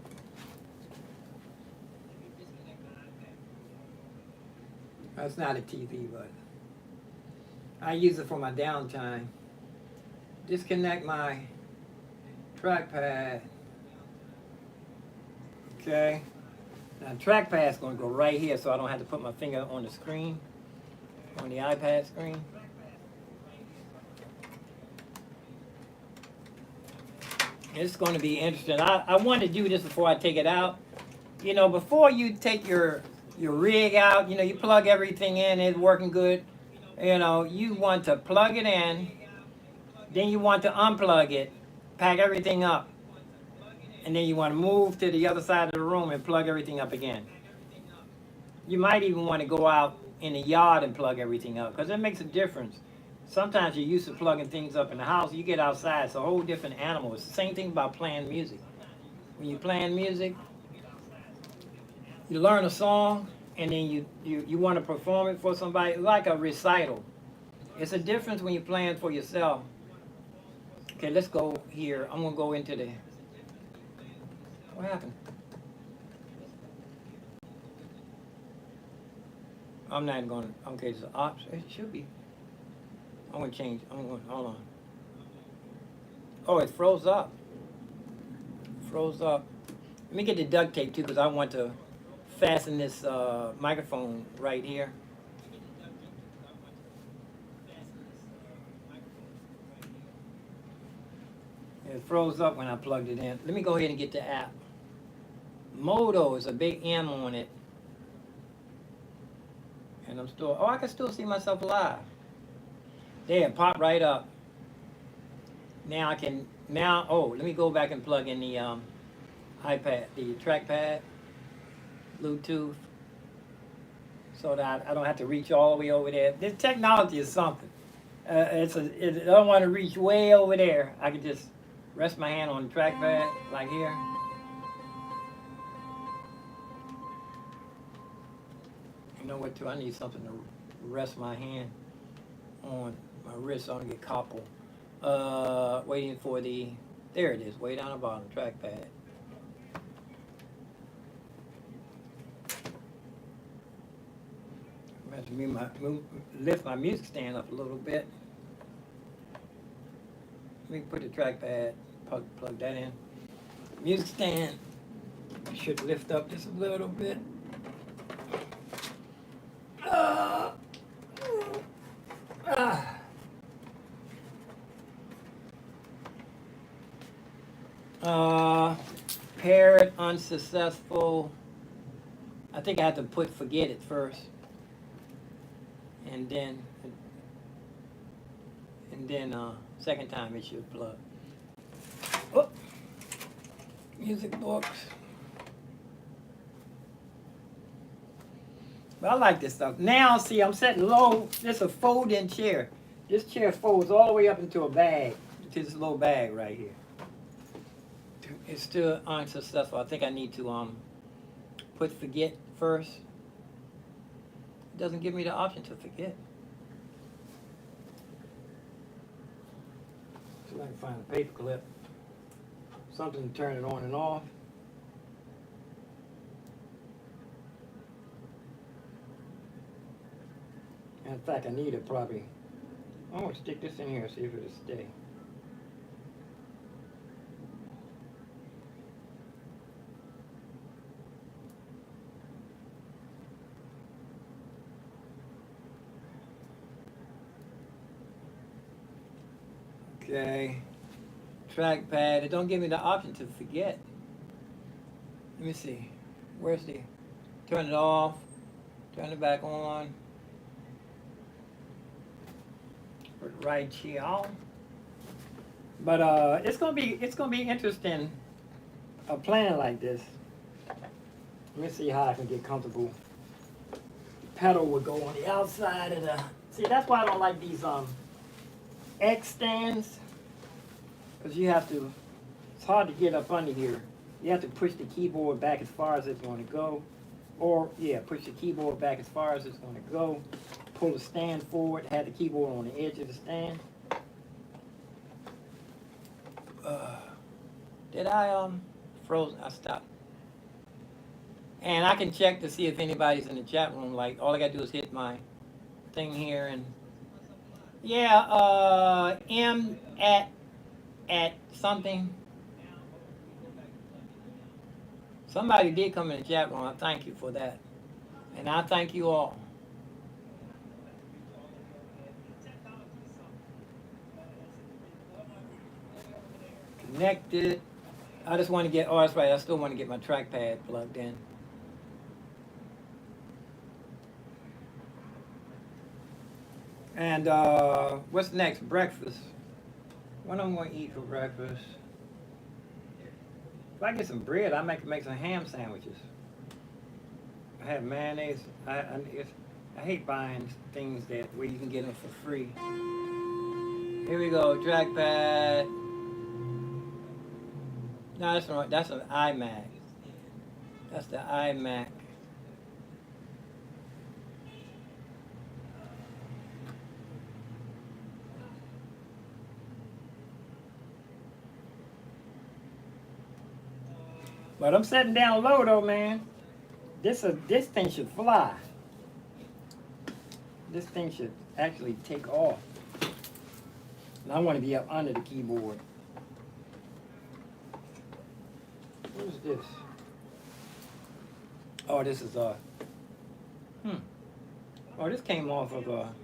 That's not a TV, but I use it for my downtime. Disconnect my trackpad. Okay. Now trackpad's gonna go right here so I don't have to put my finger on the screen, on the iPad screen. It's going to be interesting. I want to do this before I take it out. You know, before you take your rig out, you know, you plug everything in, it's working good. You know, you want to plug it in, then you want to unplug it, pack everything up, and then you want to move to the other side of the room and plug everything up again. You might even want to go out in the yard and plug everything up, because it makes a difference. Sometimes you're used to plugging things up in the house. You get outside, it's a whole different animal. It's the same thing about playing music. When you're playing music, you learn a song, and then you want to perform it for somebody, like a recital. It's a difference when you're playing for yourself. Okay, let's go here. I'm going to go into the... What happened? I'm not going to... Okay, so ops, it should be... I'm going to change. Hold on. Oh, it froze up. Froze up. Let me get the duct tape too, because I want to fasten this microphone right here. It froze up when I plugged it in. Let me go ahead and get the app. Moto is a big M on it. And I'm still... Oh, I can still see myself live. There, pop right up. Now I can, let me go back and plug in the iPad, the trackpad, Bluetooth, so that I don't have to reach all the way over there. This technology is something. I don't want to reach way over there. I can just rest my hand on the trackpad, like here. You know what, too? I need something to rest my hand on. My wrist on to get coupled. Waiting for there it is, way down the bottom, trackpad. I have to lift my music stand up a little bit. Let me put the trackpad, plug that in. Music stand should lift up just a little bit. Paired, unsuccessful. I think I have to forget it first. And then second time it should plug. Oh, music books. But I like this stuff. Now, see, I'm setting low. This is a fold-in chair. This chair folds all the way up into a bag, into this little bag right here. It's still unsuccessful. I think I need to put forget first. It doesn't give me the option to forget. See if I can find a paper clip. Something to turn it on and off. In fact, I need it probably. I'm going to stick this in here and see if it'll stay. Okay, trackpad, it don't give me the option to forget. Let me see. Where's the, turn it off, turn it back on. Put it right here. But it's gonna be interesting playing like this. Let me see how I can get comfortable. Pedal would go on the outside of the. See, that's why I don't like these X stands, because you have to. It's hard to get up under here. You have to push the keyboard back as far as it's going to go, or yeah, push the keyboard back as far as it's going to go. Pull the stand forward. Have the keyboard on the edge of the stand. Did I froze? I stopped. And I can check to see if anybody's in the chat room. Like, all I gotta do is hit my thing here and yeah, M at something. Somebody did come in the chat room. I thank you for that, and I thank you all. Connected. I just want to get. Oh, that's right. I still want to get my trackpad plugged in. And what's next? Breakfast. What am I going to eat for breakfast? If I get some bread, I make some ham sandwiches. I have mayonnaise. I hate buying things where you can get them for free. Here we go, trackpad. No, that's not. That's an iMac. That's the iMac. But I'm setting down low though, man. This thing should fly. This thing should actually take off. And I want to be up under the keyboard. What is this? Oh, this is Oh, this came off of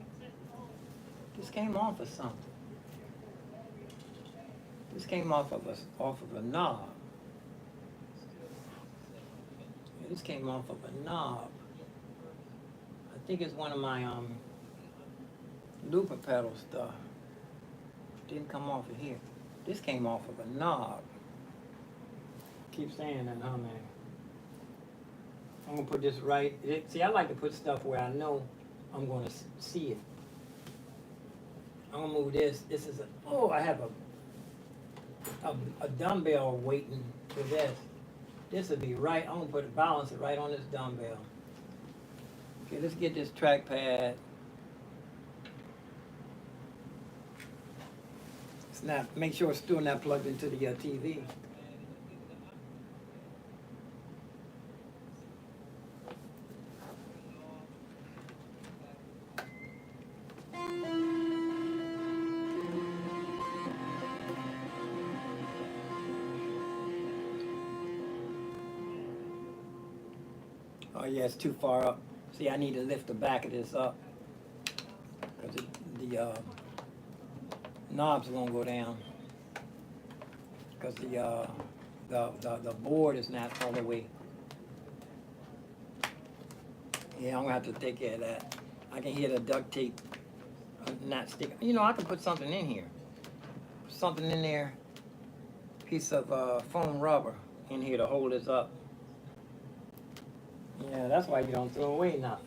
This came off of something. This came off of a knob. This came off of a knob. I think it's one of my looper pedal stuff. Didn't come off of here. This came off of a knob. Keep saying that, huh, man? I'm gonna put this right. See, I like to put stuff where I know I'm gonna see it. I'm gonna move this. This is I have a dumbbell waiting for this. This would be right. I'm gonna balance it right on this dumbbell. Okay, let's get this trackpad. Make sure it's still not plugged into the TV. Oh yeah, it's too far up. See, I need to lift the back of this up because the knobs are gonna go down because the board is not all the way. Yeah, I'm gonna have to take care of that. I can hear the duct tape not stick. You know, I can put something in here. Put something in there. Piece of foam rubber in here to hold this up. Yeah, that's why you don't throw away nothing.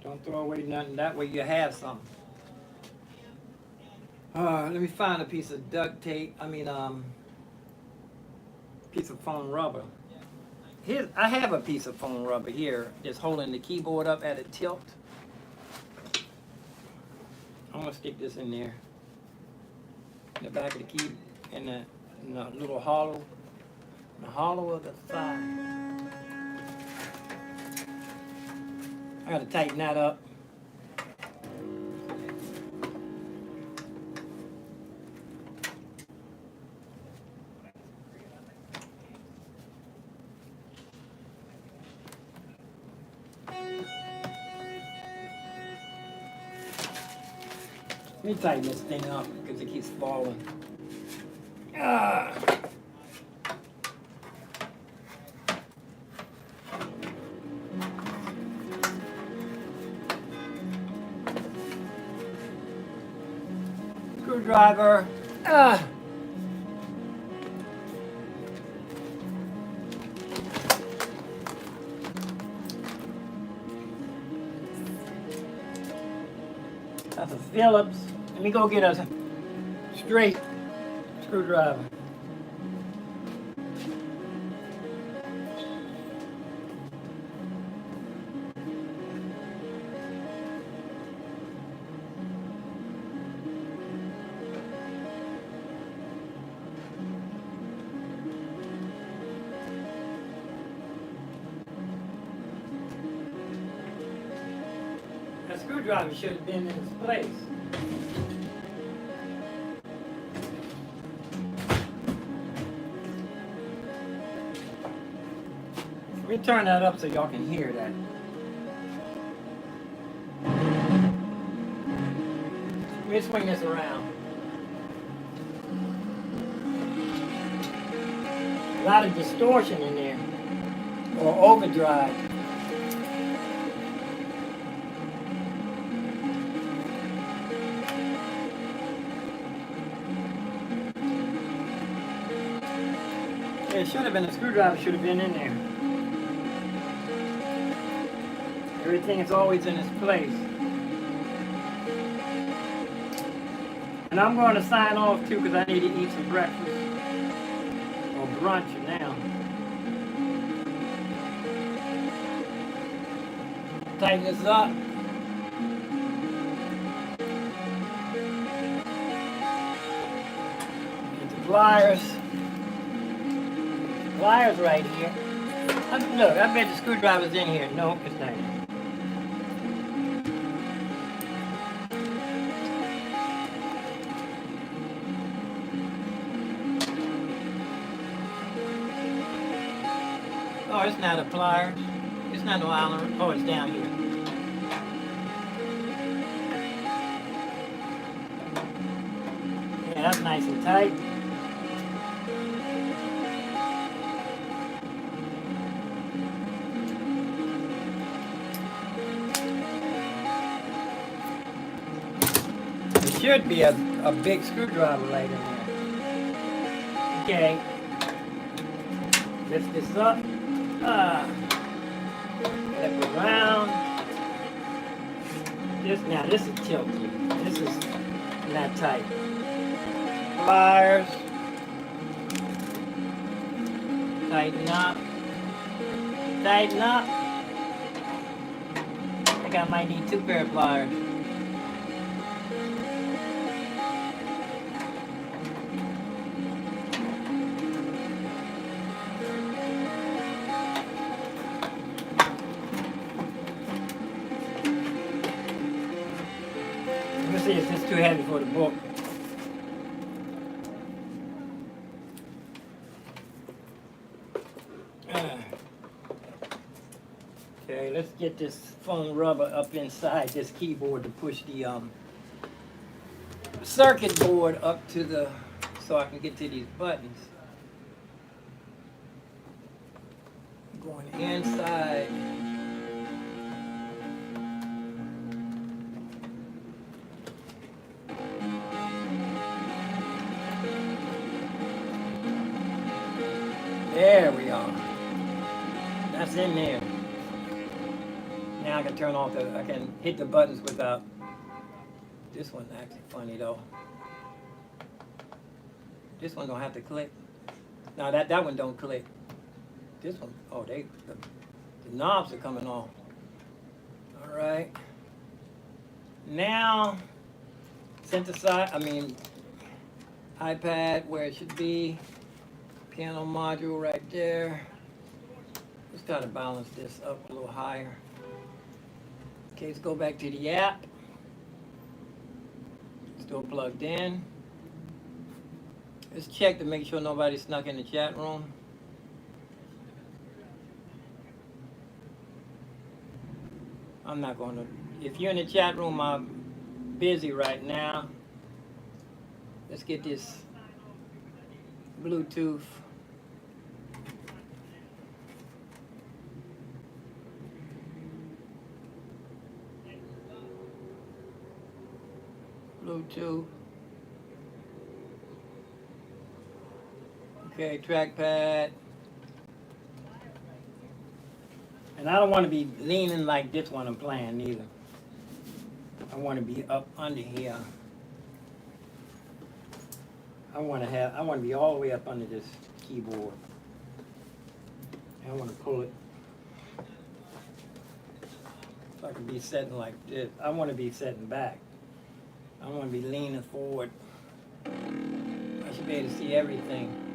Don't throw away nothing. That way you have something. Let me find a piece of duct tape. Piece of foam rubber. I have a piece of foam rubber here that's holding the keyboard up at a tilt. I'm gonna stick this in there. In the back of the key, in the little hollow. The hollow of the thigh. I gotta tighten that up. Let me tighten this thing up because it keeps falling. Ah. Screwdriver. Ah. That's a Phillips. Let me go get a straight screwdriver. That screwdriver should have been in its place. Let me turn that up so y'all can hear that. Let me swing this around. A lot of distortion in there, or overdrive. It should have been, a screwdriver should have been in there. Everything is always in its place. And I'm going to sign off too because I need to eat some breakfast. Or brunch now. Tighten this up. Get the pliers. Pliers right here. Look, I bet the screwdriver's in here. No, it's not. Oh, it's not a pliers. It's not no Allen. Oh, it's down here. Yeah, that's nice and tight. Should be a big screwdriver right in there. Okay. Lift this up. Flip around. This is tilty. This is not tight. Pliers. Tighten up. Tighten up. I think I might need 2 pair of pliers. See if it's too heavy for the book. Okay, let's get this foam rubber up inside this keyboard to push the circuit board up to the, so I can get to these buttons. Going inside. There we are. That's in there. Now I can turn off I can hit the buttons without. This one's actually funny though. This one don't have to click. No, that one don't click. This one, oh, the knobs are coming off. All right. Now, synthesize, iPad where it should be. Piano module right there. Just gotta balance this up a little higher. Okay, let's go back to the app. Still plugged in. Let's check to make sure nobody snuck in the chat room. I'm not gonna, if you're in the chat room, I'm busy right now. Let's get this Bluetooth. Bluetooth. Okay, trackpad. And I don't want to be leaning like this one I'm playing either. I want to be up under here. I want to be all the way up under this keyboard. I want to pull it. So I can be sitting like this. I want to be sitting back. I want to be leaning forward. I should be able to see everything.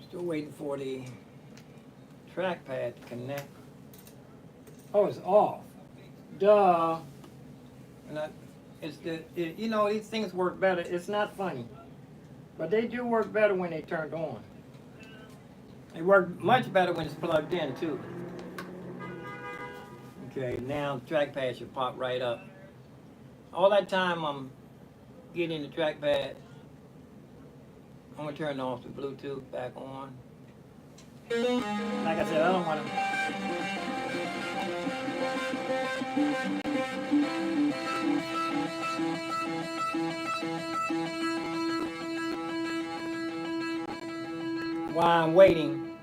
Still waiting for the trackpad to connect. Oh, it's off. Duh. And you know, these things work better. It's not funny, but they do work better when they turned on. They work much better when it's plugged in too. Okay, now the trackpad should pop right up. All that time I'm getting the trackpad, I'm gonna turn off the Bluetooth back on. Like I said, I don't want to. While I'm waiting,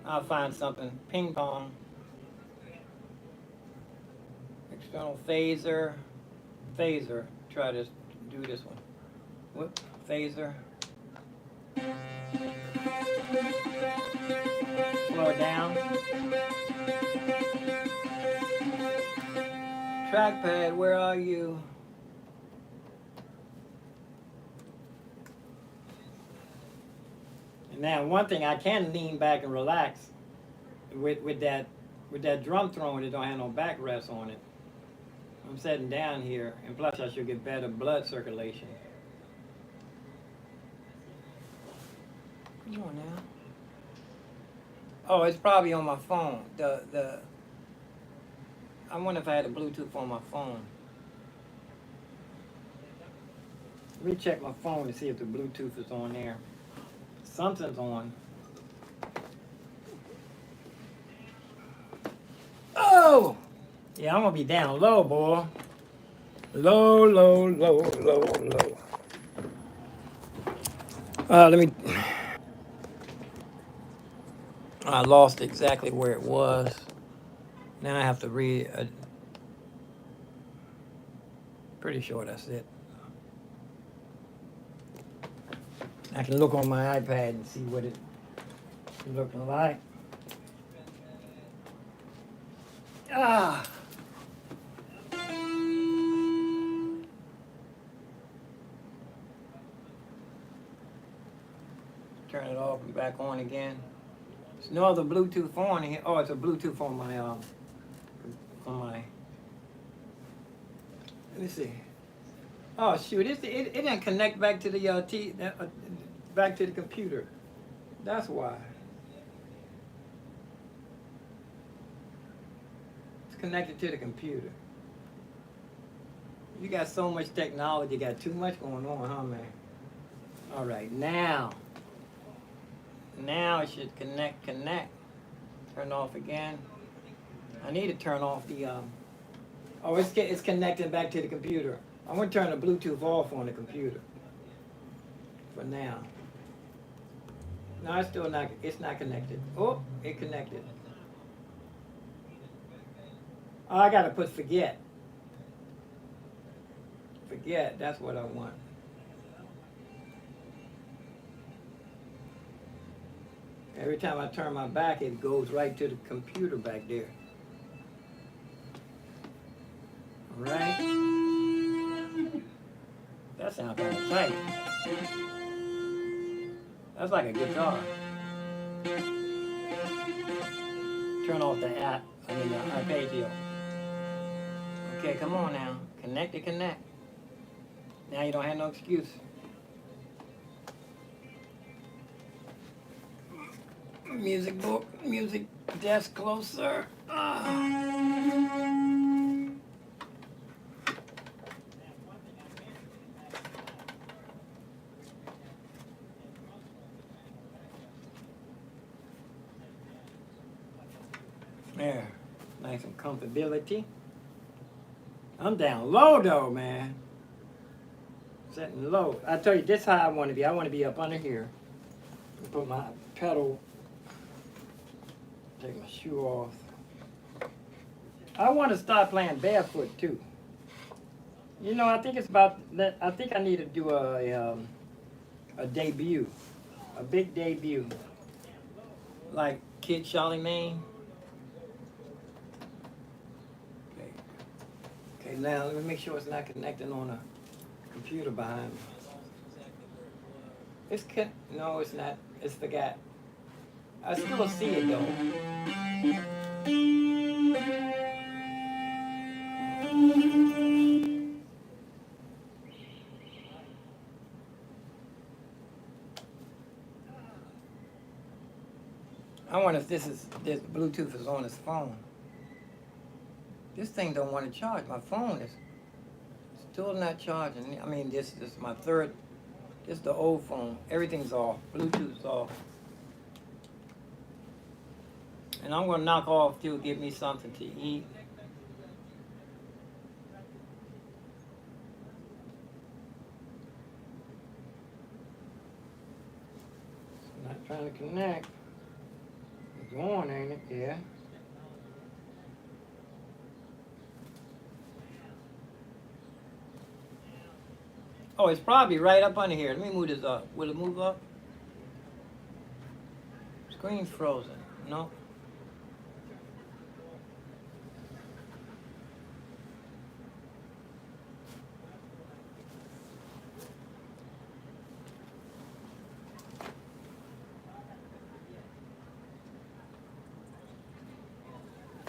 I'll find something. Ping pong. External phaser. Phaser. Try to do this one. Whoop. Phaser. Slow it down. Trackpad, where are you? And now one thing, I can lean back and relax with that drum throwing. It don't have no backrest on it. I'm sitting down here, and plus I should get better blood circulation. Come on now. Oh, it's probably on my phone. I wonder if I had a Bluetooth on my phone. Let me check my phone to see if the Bluetooth is on there. Something's on. Oh! Yeah, I'm gonna be down low, boy. Low, low, low, low, low. Let me. I lost exactly where it was. Now I have to read. Pretty sure that's it. I can look on my iPad and see what it's looking like. Ah. Turn it off and back on again. There's no other Bluetooth on here. Oh, it's a Bluetooth on my Let me see. Oh shoot! It didn't connect back to the back to the computer. That's why. It's connected to the computer. You got so much technology. You got too much going on, huh, man? All right, now it should connect. Turn off again. I need to turn off the. Oh, it's connecting back to the computer. I'm gonna turn the Bluetooth off on the computer. For now. No, it's still not. It's not connected. Oh, it connected. Oh, I gotta put forget. Forget. That's what I want. Every time I turn my back, it goes right to the computer back there. All right. That sounds kind of tight. That's like a guitar. Turn off the app. I mean the arpeggio. Okay, come on now. Connect. Now you don't have no excuse. Music book, music desk closer. There, nice and comfortability. I'm down low though, man. Setting low. I tell you, this is how I want to be. I want to be up under here. Put my pedal, take my shoe off. I want to start playing barefoot too. You know, I think it's about that. I think I need to do a debut, a big debut, like Kid Charlemagne. Okay. Okay, now let me make sure it's not connecting on a computer behind me. No, it's not. It's forgot. I still see it though. I wonder if this Bluetooth is on his phone. This thing don't want to charge. My phone is still not charging. I mean, this is my third. This is the old phone. Everything's off. Bluetooth's off. And I'm gonna knock off to get me something to eat. It's not trying to connect. It's on, ain't it? Yeah. Oh, it's probably right up under here. Let me move this up. Will it move up? Screen's frozen. No.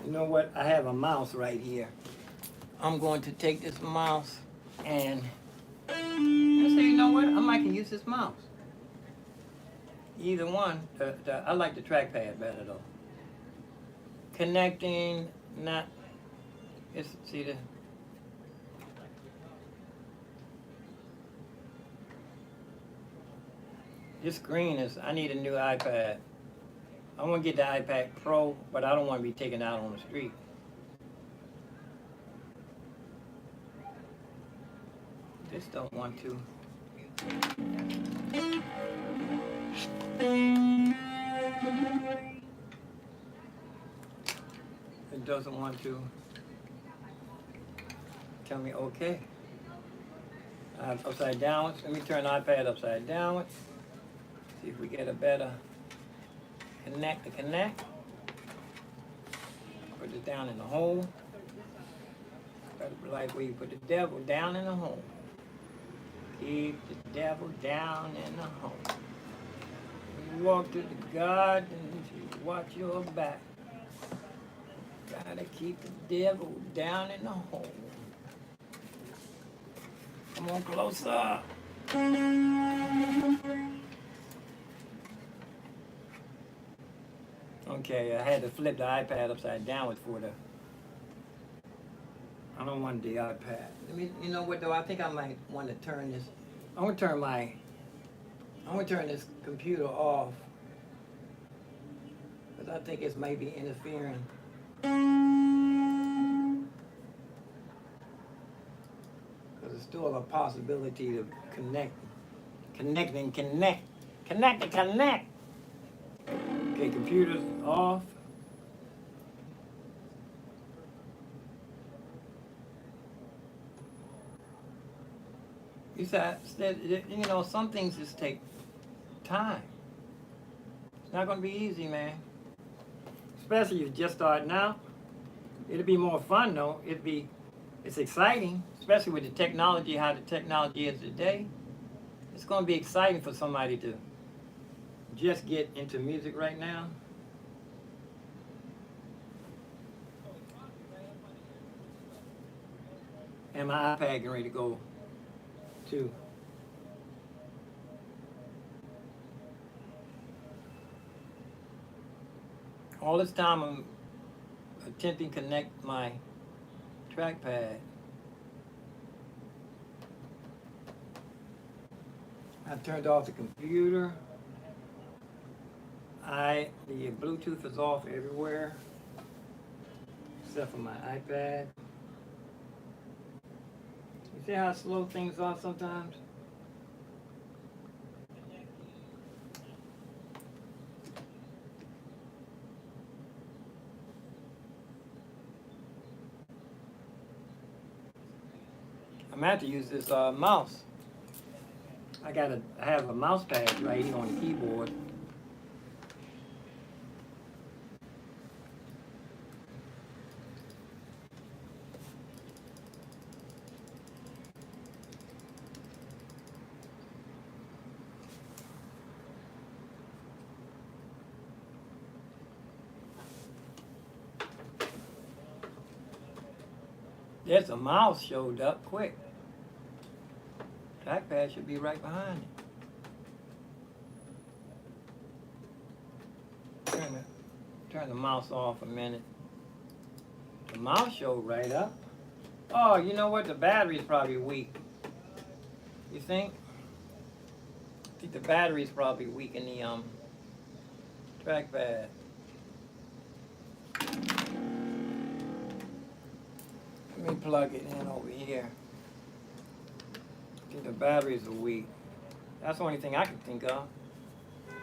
You know what? I have a mouse right here. I'm going to take this mouse and I say, you know what? I might can use this mouse. Either one. I like the trackpad better though. Connecting, not. See the. This screen is. I need a new iPad. I want to get the iPad Pro, but I don't want to be taken out on the street. This don't want to. It doesn't want to tell me okay. Upside down. Let me turn the iPad upside down. See if we get a better connect. Put it down in the hole. Better be like where you put the devil down in the hole. Keep the devil down in the hole. You walk to the garden, you watch your back. Gotta keep the devil down in the hole. Come on closer. Okay, I had to flip the iPad upside down for the. I don't want the iPad. You know what though? I think I might want to turn this. I want to turn this computer off because I think it's maybe interfering. Because there's still a possibility of connect. Okay, computer's off. You said, you know, some things just take time. It's not going to be easy, man. Especially if you're just starting out. It'll be more fun, though. It's exciting, especially with the technology, how the technology is today. It's going to be exciting for somebody to just get into music right now. And my iPad getting ready to go too. All this time I'm attempting to connect my trackpad. I turned off the computer. The Bluetooth is off everywhere except for my iPad. You see how slow things are sometimes? I'm gonna have to use this mouse. I gotta have a mouse pad right here on the keyboard. There's a mouse showed up quick. Trackpad should be right behind it. Turn the mouse off a minute. The mouse showed right up. Oh, you know what? The battery's probably weak. You think? I think the battery's probably weak in the trackpad. Let me plug it in over here. I think the batteries are weak. That's the only thing I can think of.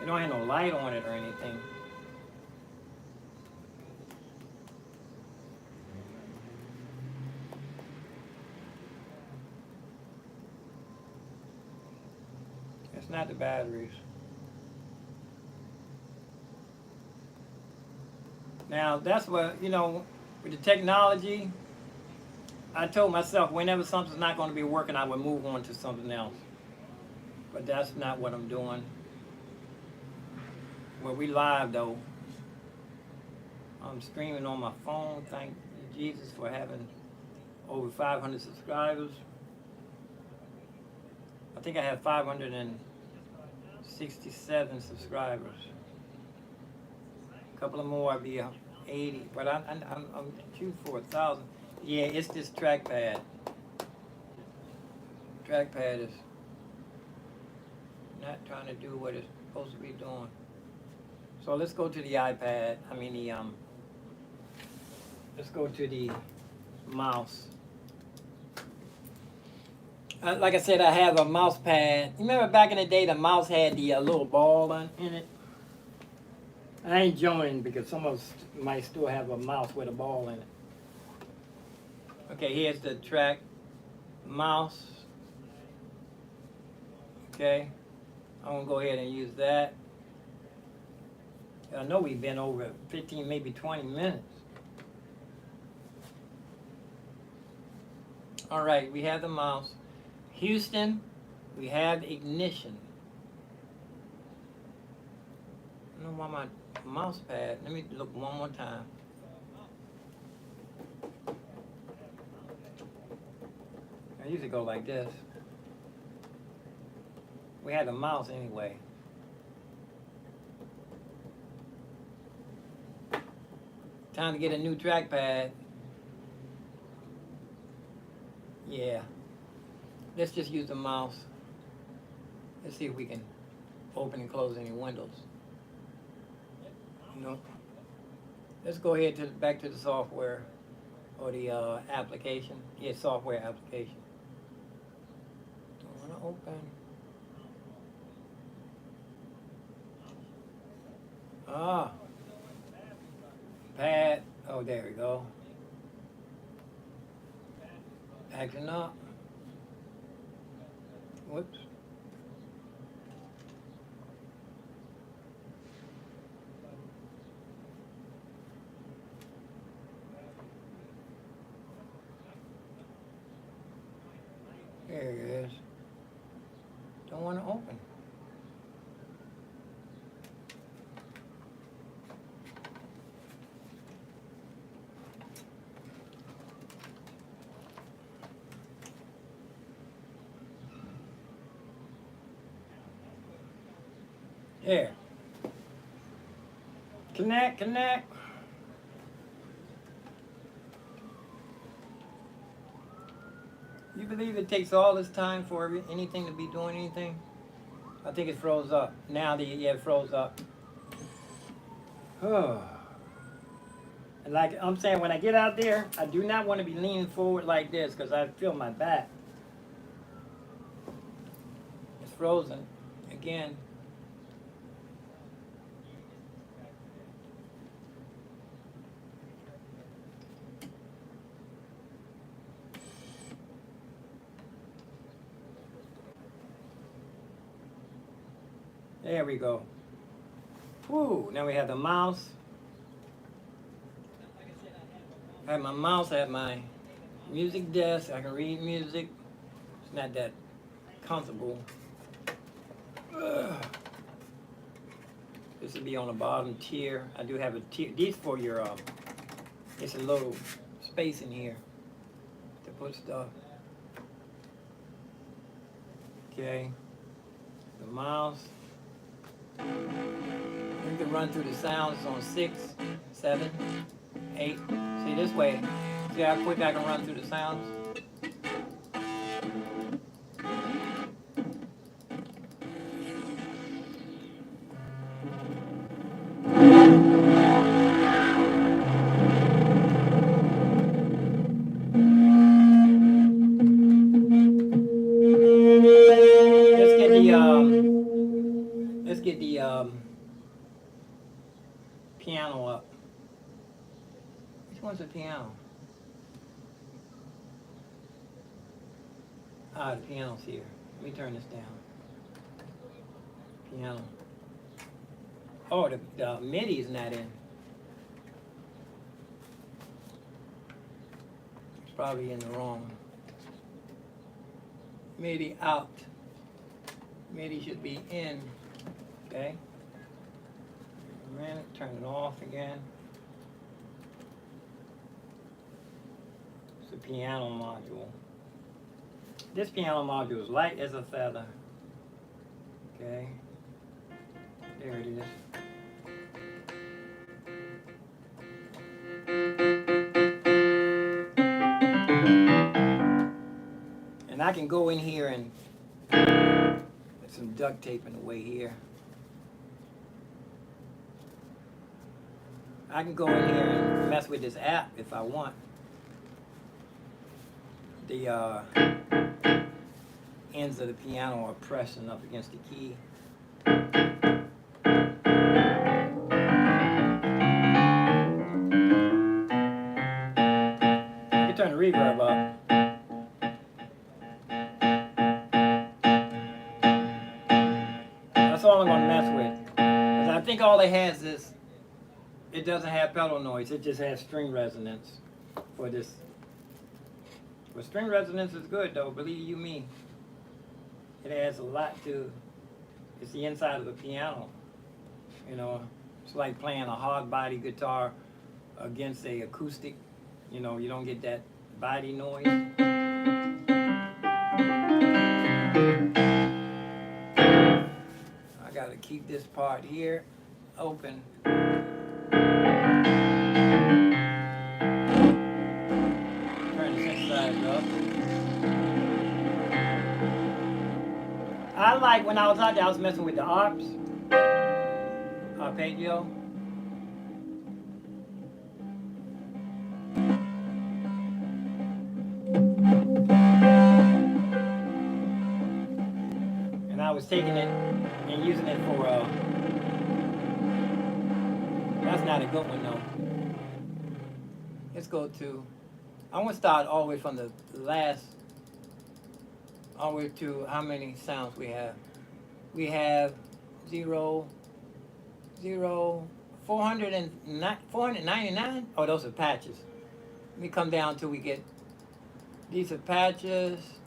It don't have no light on it or anything. It's not the batteries. Now, that's what, you know, with the technology, I told myself whenever something's not going to be working, I would move on to something else. But that's not what I'm doing. Well, we live, though. I'm streaming on my phone. Thank Jesus for having over 500 subscribers. I think I have 567 subscribers. A couple of more, I'd be 80. But I'm shooting for 1,000. Yeah, it's this trackpad. Trackpad is not trying to do what it's supposed to be doing. So let's go to the iPad. Let's go to the mouse. Like I said, I have a mouse pad. You remember back in the day, the mouse had the little ball in it? I ain't joining because some of us might still have a mouse with a ball in it. Okay, here's the track mouse. Okay, I'm gonna go ahead and use that. I know we've been over 15, maybe 20 minutes. All right, we have the mouse. Houston, we have ignition. I don't know why my mouse pad, let me look one more time. I usually go like this. We had a mouse anyway. Time to get a new trackpad. Yeah. Let's just use the mouse. Let's see if we can open and close any windows. No. Let's go ahead to back to the software or the application. Yeah, software application. Don't want to open. Ah. Pad. Oh, there we go. Acting up. Whoops. There it is. Don't want to open. There. Connect. You believe it takes all this time for anything to be doing anything? I think it froze up. Now it froze up. And like I'm saying, when I get out there, I do not want to be leaning forward like this because I feel my back. frozen again. There we go. Woo, now we have the mouse. I have my mouse, I have my music desk. I can read music. It's not that comfortable. Ugh. This would be on the bottom tier. I do have a tier. These for your, it's a little space in here to put stuff. Okay. The mouse. You can run through the sounds on 6, 7, 8. See this way. See how quick I can run through the sounds? Let's get the piano up. Which one's the piano? Ah, the piano's here. Let me turn this down. Piano. Oh, the MIDI is not in. It's probably in the wrong. MIDI out. MIDI should be in. Okay. A minute, turn it off again. It's a piano module. This piano module is light as a feather. Okay. There it is. And I can go in here and put some duct tape in the way here. I can go in here and mess with this app if I want. The ends of the piano are pressing up against the key. You can turn the reverb up. That's all I'm gonna mess with. 'Cause I think all it has is, it doesn't have pedal noise, it just has string resonance for this. But string resonance is good though, believe you me. It adds a lot to, it's the inside of the piano. You know, it's like playing a hard body guitar against a acoustic. You know, you don't get that body noise. I gotta keep this part here open. Turn the synthesizer up. I like, when I was out there, I was messing with the arpeggio. And I was taking it and using it for, that's not a good one though. Let's go to, I want to start all the way from the last, all the way to how many sounds we have. We have 0, 0, 499? Oh, those are patches. Let me come down till we get, these are patches.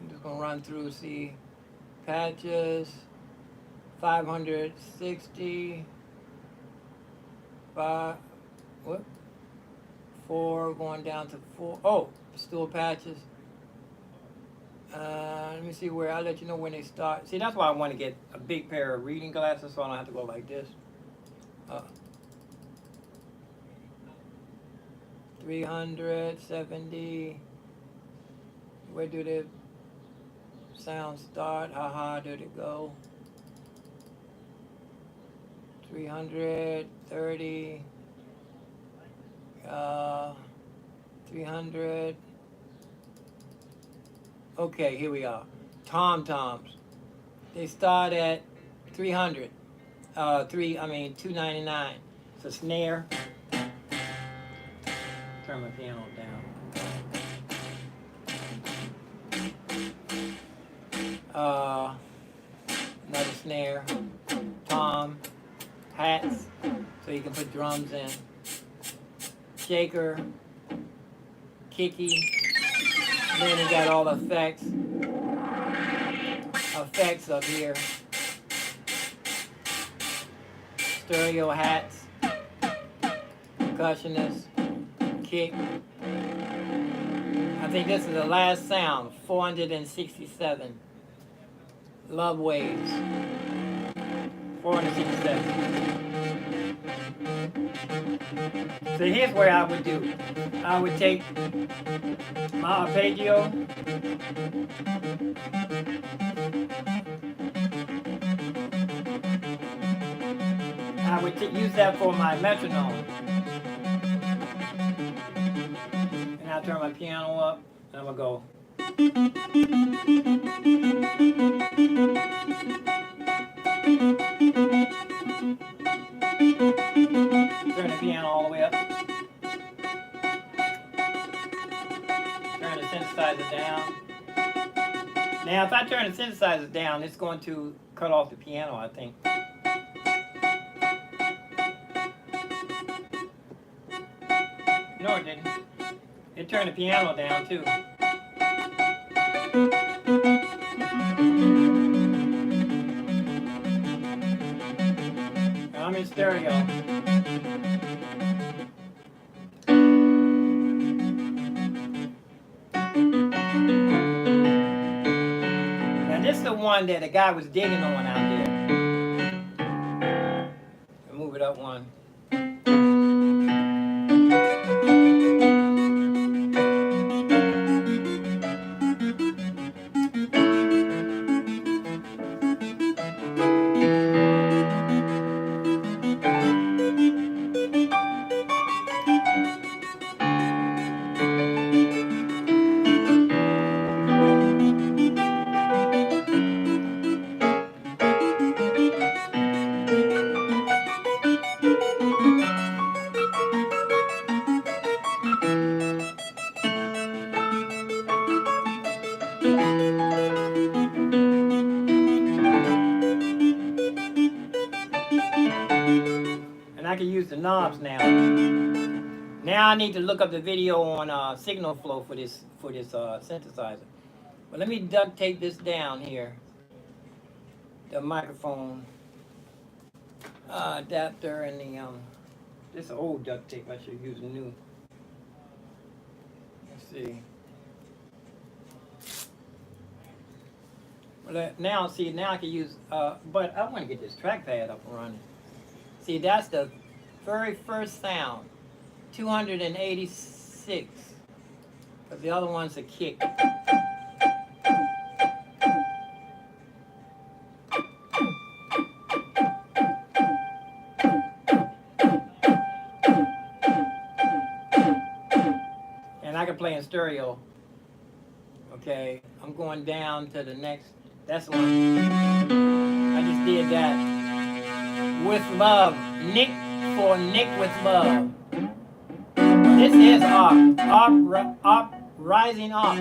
I'm just gonna run through, see, patches, 560, 5, what? 4 going down to 4. Oh, still patches. Let me see where, I'll let you know when they start. See, that's why I want to get a big pair of reading glasses so I don't have to go like this. 370. Where do the sounds start? How high did it go? 330. 300. Okay, here we are. tom-toms. They start at 300. $2.99. It's a snare. Turn my piano down. Another snare. Tom. Hats, so you can put drums in. Shaker. Kicky. Then you got all the effects. Effects up here. Stereo hats. Percussionist. Kick. I think this is the last sound. 467. Love waves. 467. So here's where I would do. I would take my arpeggio. I would use that for my metronome. And I'll turn my piano up, and I'm gonna go. Turn the piano all the way up. Turn the synthesizer down. Now, if I turn the synthesizer down, it's going to cut off the piano, I think. No, it didn't. It turned the piano down, too. I'm in stereo. Now this is the one that the guy was digging on out there. I'll move it up one. I can use the knobs now. Now I need to look up the video on signal flow for this synthesizer. But let me duct tape this down here. The microphone adapter and the this is old duct tape. I should use new. Let's see. Well, now I can use. But I want to get this trackpad up and running. See, that's the very first sound, 286. But the other one's a kick. And I can play in stereo. Okay, I'm going down to the next. That's the one. I just did that. With love, Nick for Nick with love. This is op, rising up.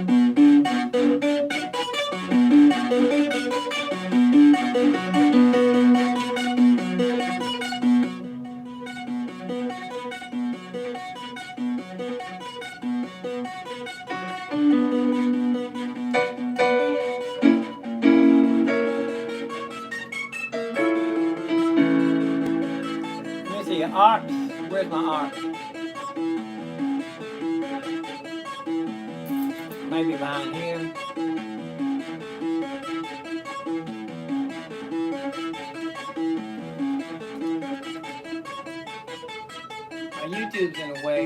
Arcs. Where's my arc? Maybe behind here. My YouTube's in the way.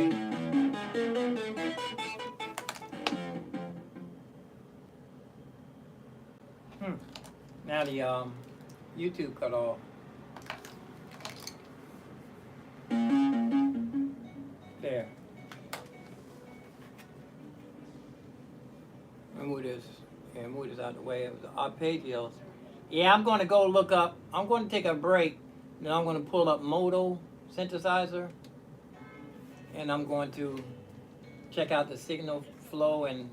Now the YouTube cut off. There. Move this. Yeah, move computers out of the way. It was arpeggios. Yeah, I'm going to go look up. I'm going to take a break. Then I'm going to pull up Modo synthesizer, and I'm going to check out the signal flow and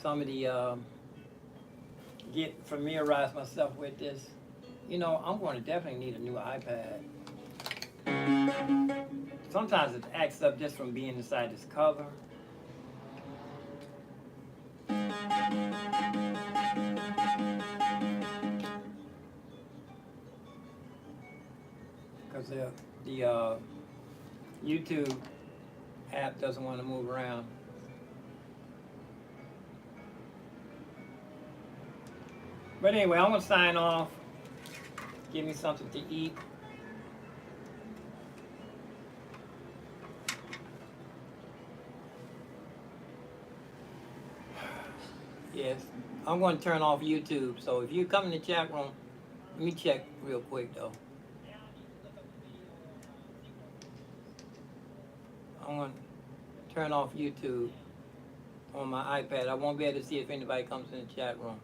some of the get familiarize myself with this. You know, I'm going to definitely need a new iPad. Sometimes it acts up just from being inside this cover. Because the YouTube app doesn't want to move around. But anyway, I'm going to sign off. Give me something to eat. Yes, I'm going to turn off YouTube. So if you come in the chat room, let me check real quick though. I'm going to turn off YouTube on my iPad. I won't be able to see if anybody comes in the chat room.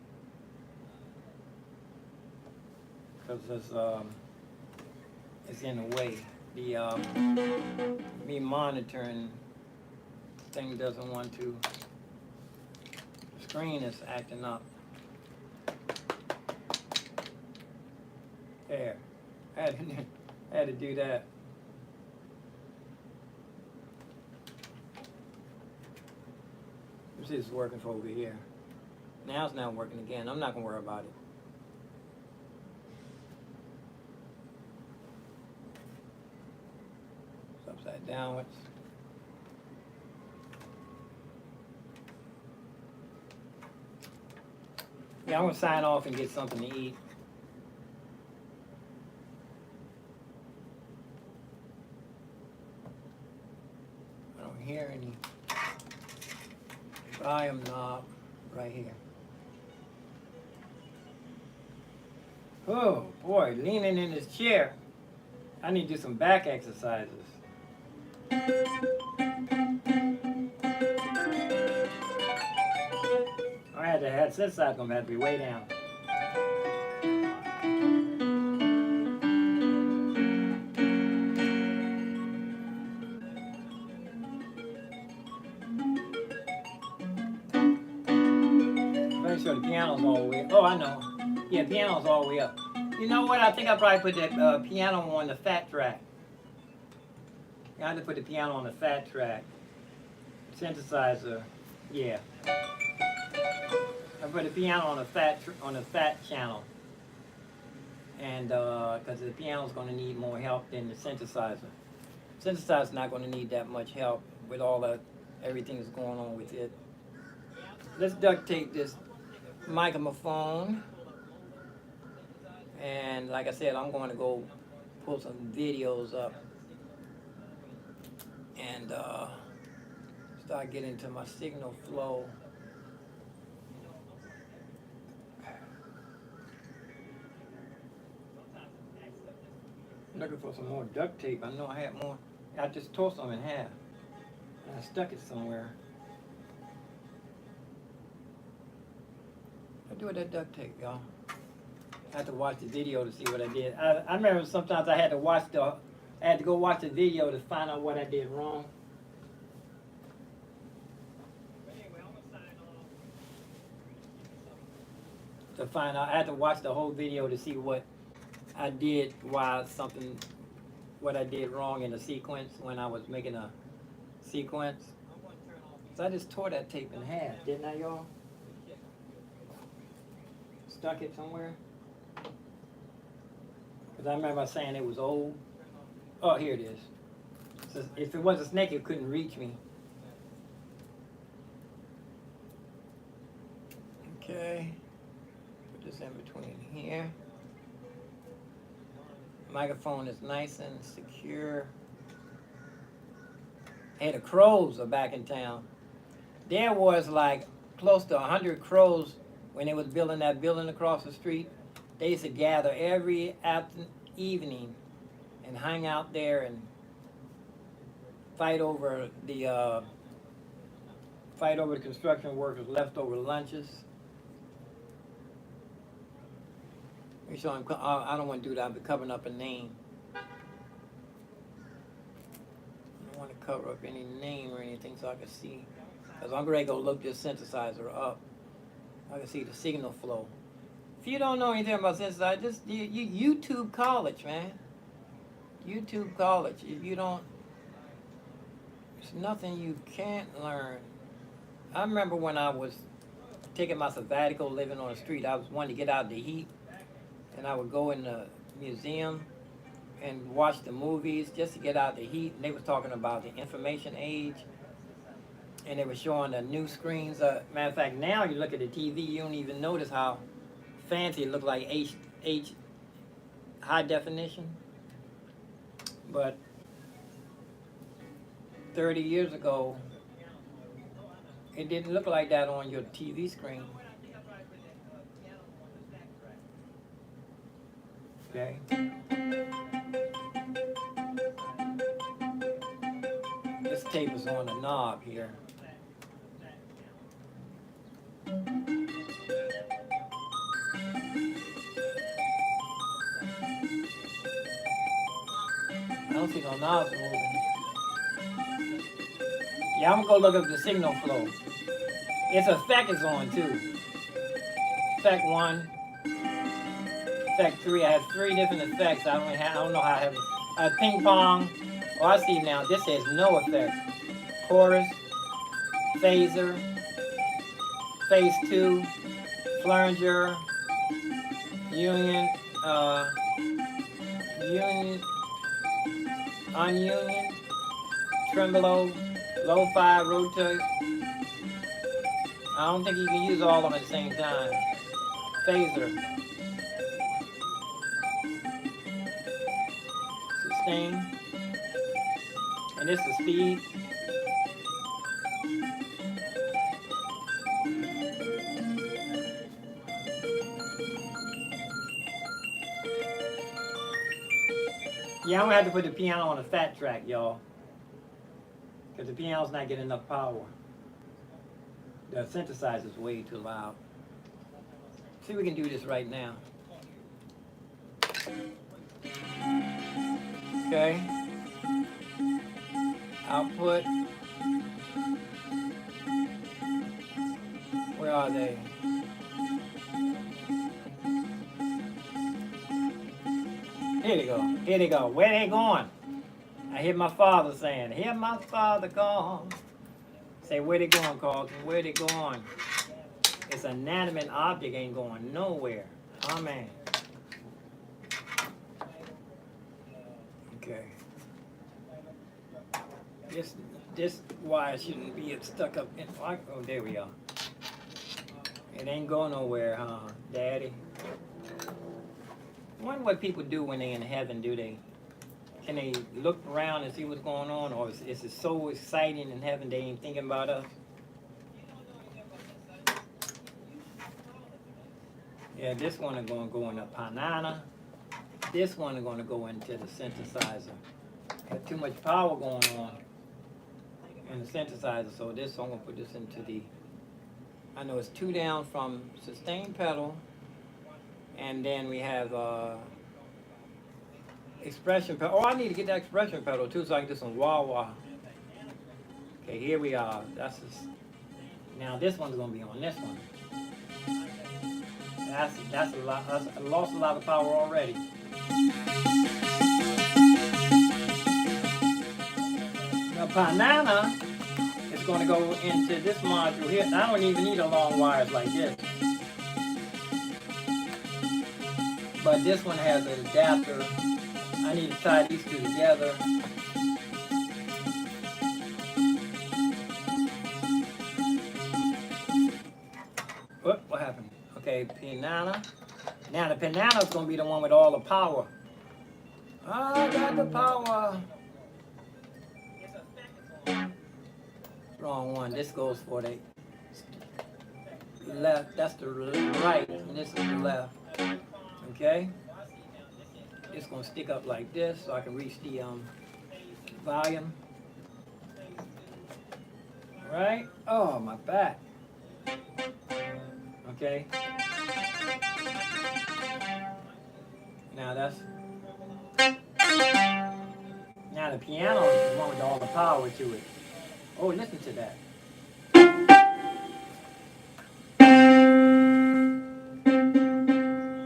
Because it's in the way. The me monitoring thing doesn't want to. The screen is acting up. There, I had to do that. This is working for over here. Now it's not working again. I'm not gonna worry about it. Upside downwards. Yeah, I'm gonna sign off and get something to eat. I don't hear any volume knob right here. Oh boy, leaning in this chair. I need to do some back exercises. I had to have this side gonna have to be way down. Make sure the piano's all the way up. Oh, I know. Yeah, piano's all the way up. You know what? I think I probably put that piano on the fat track. I had to put the piano on the fat track. Synthesizer, yeah. I put the piano on the fat channel, and because the piano's going to need more help than the synthesizer. Synthesizer's not going to need that much help with all that everything that's going on with it. Let's duct tape this microphone, and like I said, I'm going to go pull some videos up and start getting into my signal flow. Looking for some more duct tape. I know I had more. I just tore some in half. And I stuck it somewhere. What do with that duct tape, y'all? I had to watch the video to see what I did. I remember sometimes I had to go watch the video to find out what I did wrong. To find out, I had to watch the whole video to see what I did, what I did wrong in the sequence when I was making a sequence. So I just tore that tape in half, didn't I, y'all? Stuck it somewhere. Because I remember saying it was old. Oh, here it is. So if it was a snake, it couldn't reach me. Okay. Put this in between here. Microphone is nice and secure. Hey, the crows are back in town. There was like close to 100 crows when they was building that building across the street. They used to gather every evening and hang out there and fight over the construction workers' leftover lunches. Make sure I don't want to do that. I'll be covering up a name. I don't want to cover up any name or anything so I can see. Because I'm ready to go look this synthesizer up. I can see the signal flow. If you don't know anything about synthesizer, just you YouTube college, man. YouTube college. If you don't, there's nothing you can't learn. I remember when I was taking my sabbatical, living on the street, I was wanting to get out of the heat. And I would go in the museum and watch the movies just to get out of the heat. And they was talking about the information age. And they were showing the new screens. Matter of fact, now you look at the TV, you don't even notice how fancy it looked, like H high definition. But 30 years ago, it didn't look like that on your TV screen. Okay. This tape is on a knob here. I don't see no knobs moving. Yeah, I'm gonna go look up the signal flow. Its effect is on too. Effect 1, effect 3. I have 3 different effects. I don't know how I have it. Ping pong. Oh, I see now. This says no effect. Chorus, phaser, phase 2, flanger, union, union, ununion, tremolo, lo-fi, rotate. I don't think you can use all of them at the same time. Phaser. Sustain. And this is speed. Yeah, I'm gonna have to put the piano on a fat track, y'all. Because the piano's not getting enough power. The synthesizer's way too loud. See if we can do this right now. Okay. Output. Where are they? Here they go. Here they go. Where they going? I hear my father saying, "Hear my father gone." Say, where they going, Carlton? Where they going? It's an inanimate object, ain't going nowhere. Amen. Okay. This wire shouldn't be stuck up in. Oh, there we are. It ain't going nowhere, huh, Daddy? I wonder what people do when they in heaven. Do they? Can they look around and see what's going on, or is it so exciting in heaven they ain't thinking about us? Yeah, this one is going to go in the panana. This one is going to go into the synthesizer. Got too much power going on in the synthesizer, so this I'm going to put this into the. I know it's 2 down from sustain pedal, and then we have expression pedal. Oh, I need to get that expression pedal too, so I can do some wah-wah. Okay, here we are. That's just, now this one's gonna be on this one. That's a lot. I lost a lot of power already. Now banana is going to go into this module here. I don't even need a long wires like this. But this one has an adapter. I need to tie these two together. What happened? Okay, pinana. Now the pinana is going to be the one with all the power. I got the power. Wrong one. This goes for the left. That's the right, and this is the left. Okay? It's going to stick up like this so I can reach the volume. Right? Oh, my back. Okay. Now that's, now the piano is the one with all the power to it. Oh, listen to that.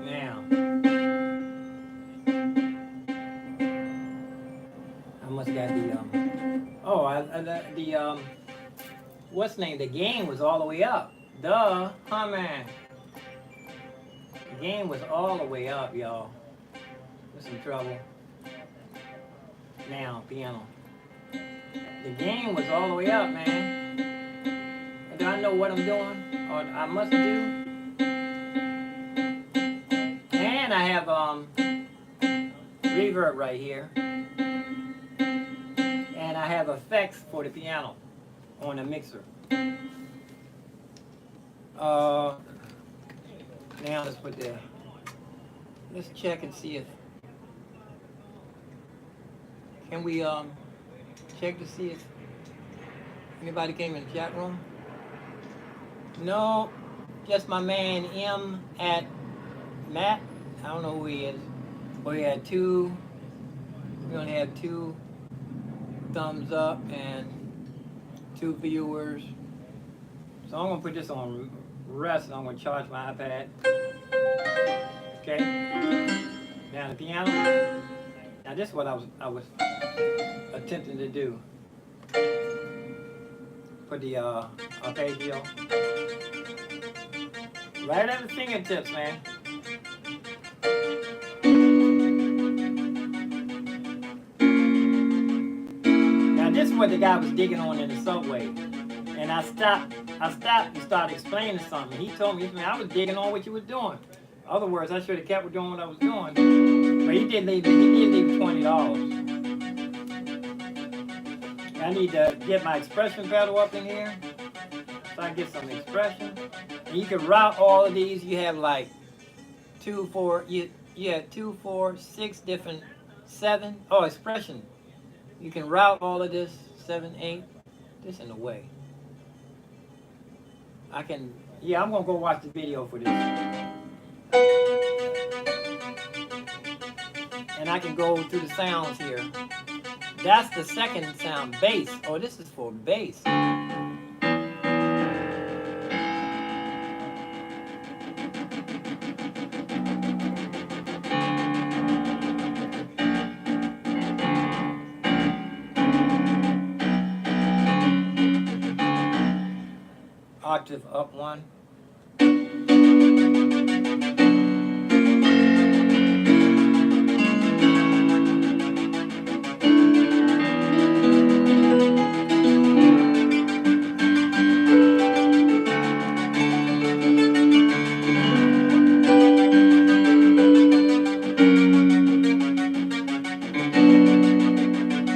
Now, I must got the what's the name? The gain was all the way up. Duh, huh, man? The gain was all the way up, y'all. There's some trouble. Now, piano. The gain was all the way up, man. And do I know what I'm doing? Or I must do? And I have reverb right here. And I have effects for the piano on the mixer. Now let's put that. Let's check and see if, can we check to see if anybody came in the chat room? No, just my man M at Matt. I don't know who he is. We had two. We only had 2 thumbs up and 2 viewers. So I'm gonna put this on rest and I'm gonna charge my iPad. Okay. Now the piano. Now this is what I was attempting to do. Put the arpeggio right at the fingertips, man. Now this is what the guy was digging on in the subway, and I stopped and started explaining something. He told me, I was digging on what you were doing. In other words, I should have kept doing what I was doing. But he did leave $20. I need to get my expression pedal up in here so I get some expression. And you can route all of these. You have like 2, 4, you have 2, 4, 6 different 7. Oh, expression. You can route all of this 7, 8. This in the way. I can. Yeah, I'm gonna go watch the video for this. And I can go through the sounds here. That's the second sound, bass. Oh, this is for bass. Octave up 1.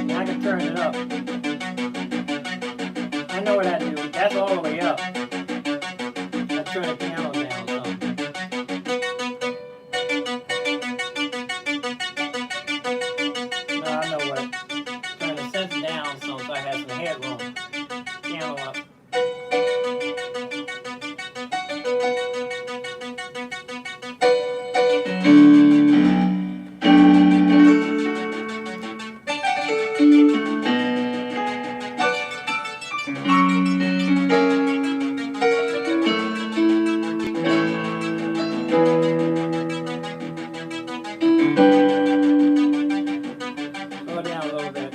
Now I can turn it up. I know what I do. That's all the way up. Turn the piano down some. No, I know what. Turn the synth down some so I have some headroom. Piano up. Slow it down a little bit.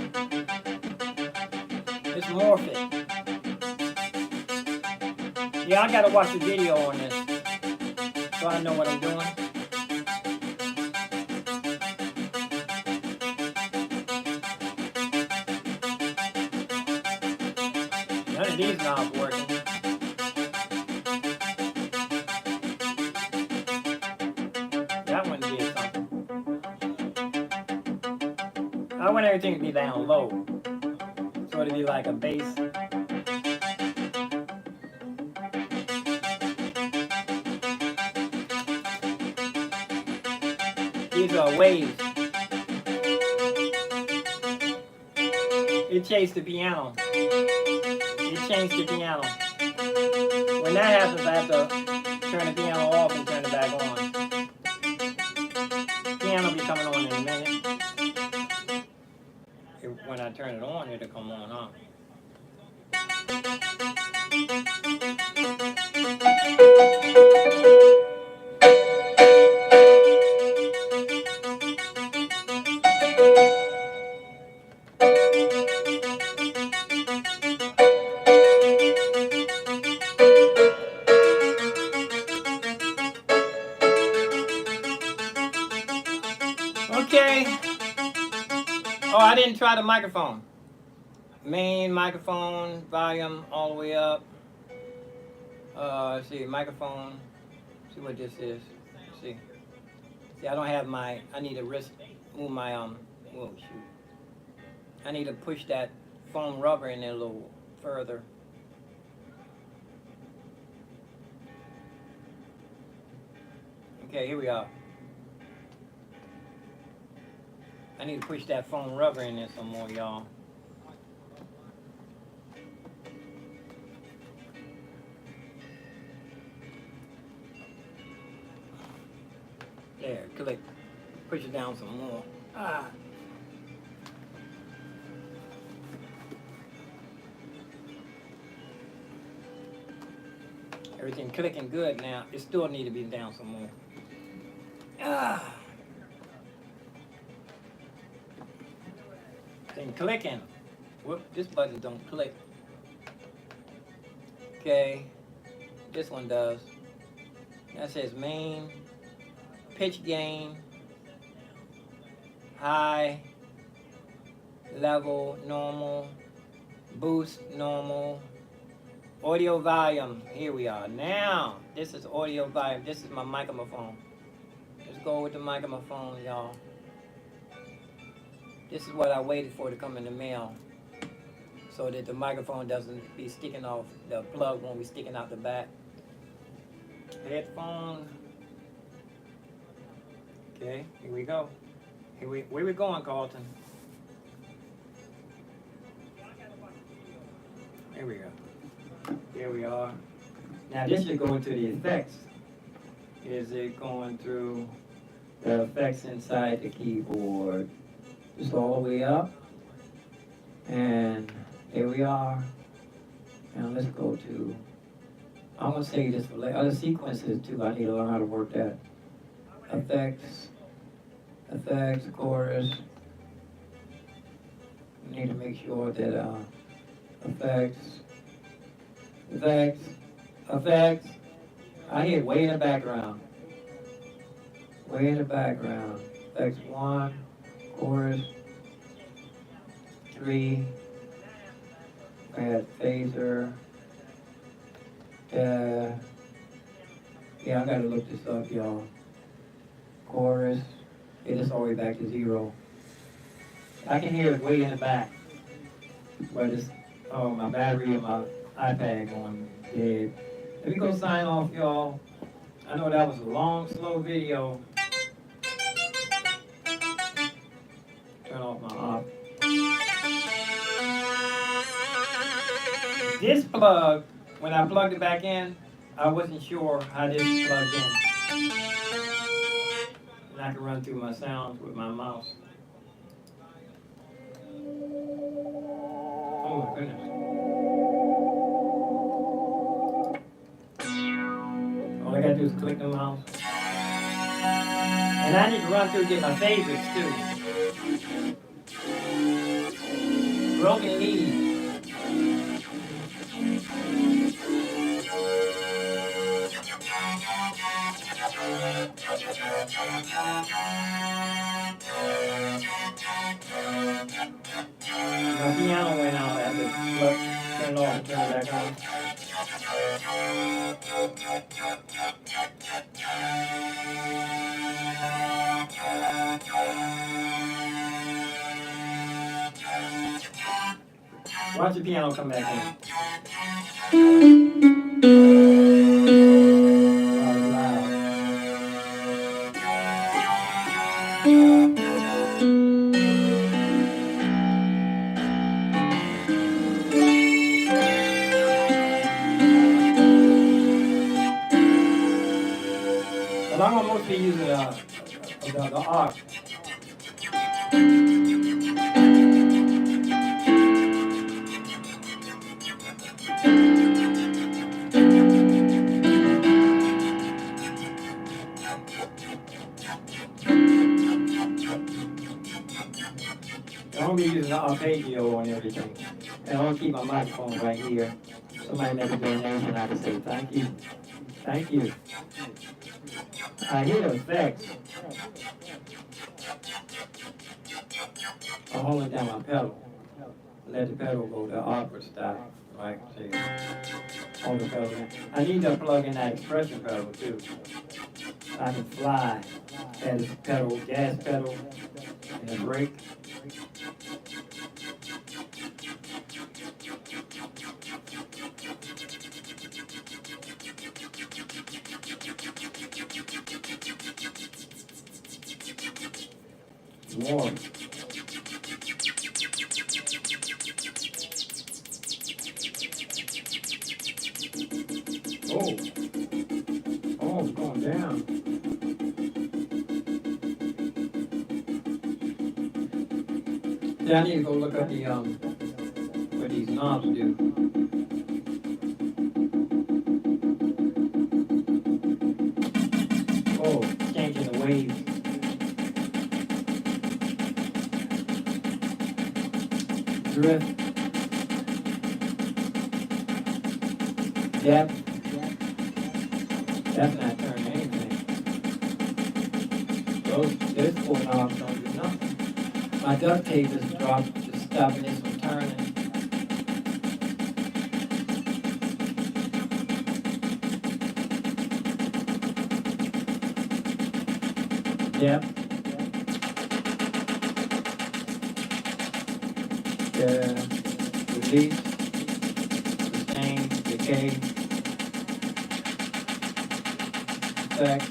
It's morphic. Yeah, I gotta watch the video on this so I know what I'm doing. None of these knobs working. That one did something. I want everything to be down low. So it'd be like a bass. These are waves. It chased the piano. It changed the piano. When that happens, I have to turn the piano off and turn it back on. Piano be coming on in a minute. When I turn it on, it'll come on, huh? Okay. Oh, I didn't try the microphone. Main microphone, volume all the way up. Let's see, microphone. See what this is. Let's see. See, I don't have my, I need to move my, oh shoot. I need to push that foam rubber in there a little further. Okay, here we are. I need to push that foam rubber in there some more, y'all. There, click. Push it down some more. Ah. Everything clicking good now. It still need to be down some more. Ah. Thing clicking. Whoop, this button don't click. Okay. This one does. That says main, pitch gain, high, level, normal, boost, normal, audio volume. Here we are. Now, this is audio volume. This is my microphone. Let's go with the microphone, y'all. This is what I waited for to come in the mail, so that the microphone doesn't be sticking off, the plug won't be sticking out the back. Headphone. Okay, here we go. Where we going, Carlton? Here we go. Here we are. Now this should go into the effects. Is it going through the effects inside the keyboard? Just all the way up. And here we are. Now let's go to, I'm going to say this for like other sequences too. I need to learn how to work that. Effects, chorus. We need to make sure that effects. I hear way in the background. Effects 1, chorus 3. I had phaser. Yeah, I gotta look this up, y'all. Chorus. It is all the way back to 0. I can hear it way in the back. But it's, oh, my battery and my iPad going dead. Let me go sign off, y'all. I know that was a long, slow video. Turn off my off. This plug, when I plugged it back in, I wasn't sure how this plugged in. And I can run through my sounds with my mouse. Oh my goodness. All I gotta do is click the mouse. And I need to run through and get my favorites too. Broken leaves. My piano went out. I had to turn it off and turn it back on. Watch the piano come back in. But I'm gonna mostly use the arc. arpeggio and everything. And I want to keep my microphone right here. Somebody make a donation, I can say thank you. Thank you. I hear the effects. I'm holding down my pedal. Let the pedal go the opera style. Right? See. Hold the pedal in. I need to plug in that expression pedal too. I can fly. That is pedal, gas pedal, and a brake. Warm. Oh, it's going down. Yeah, I need to go look up the what these knobs do. Oh, changing the waves. Drift. Depth. That's not turning anything. This four knobs don't do nothing. My duct tape is dropped, just stopping this from turning. Depth. Release. Sustain. Decay. Effect.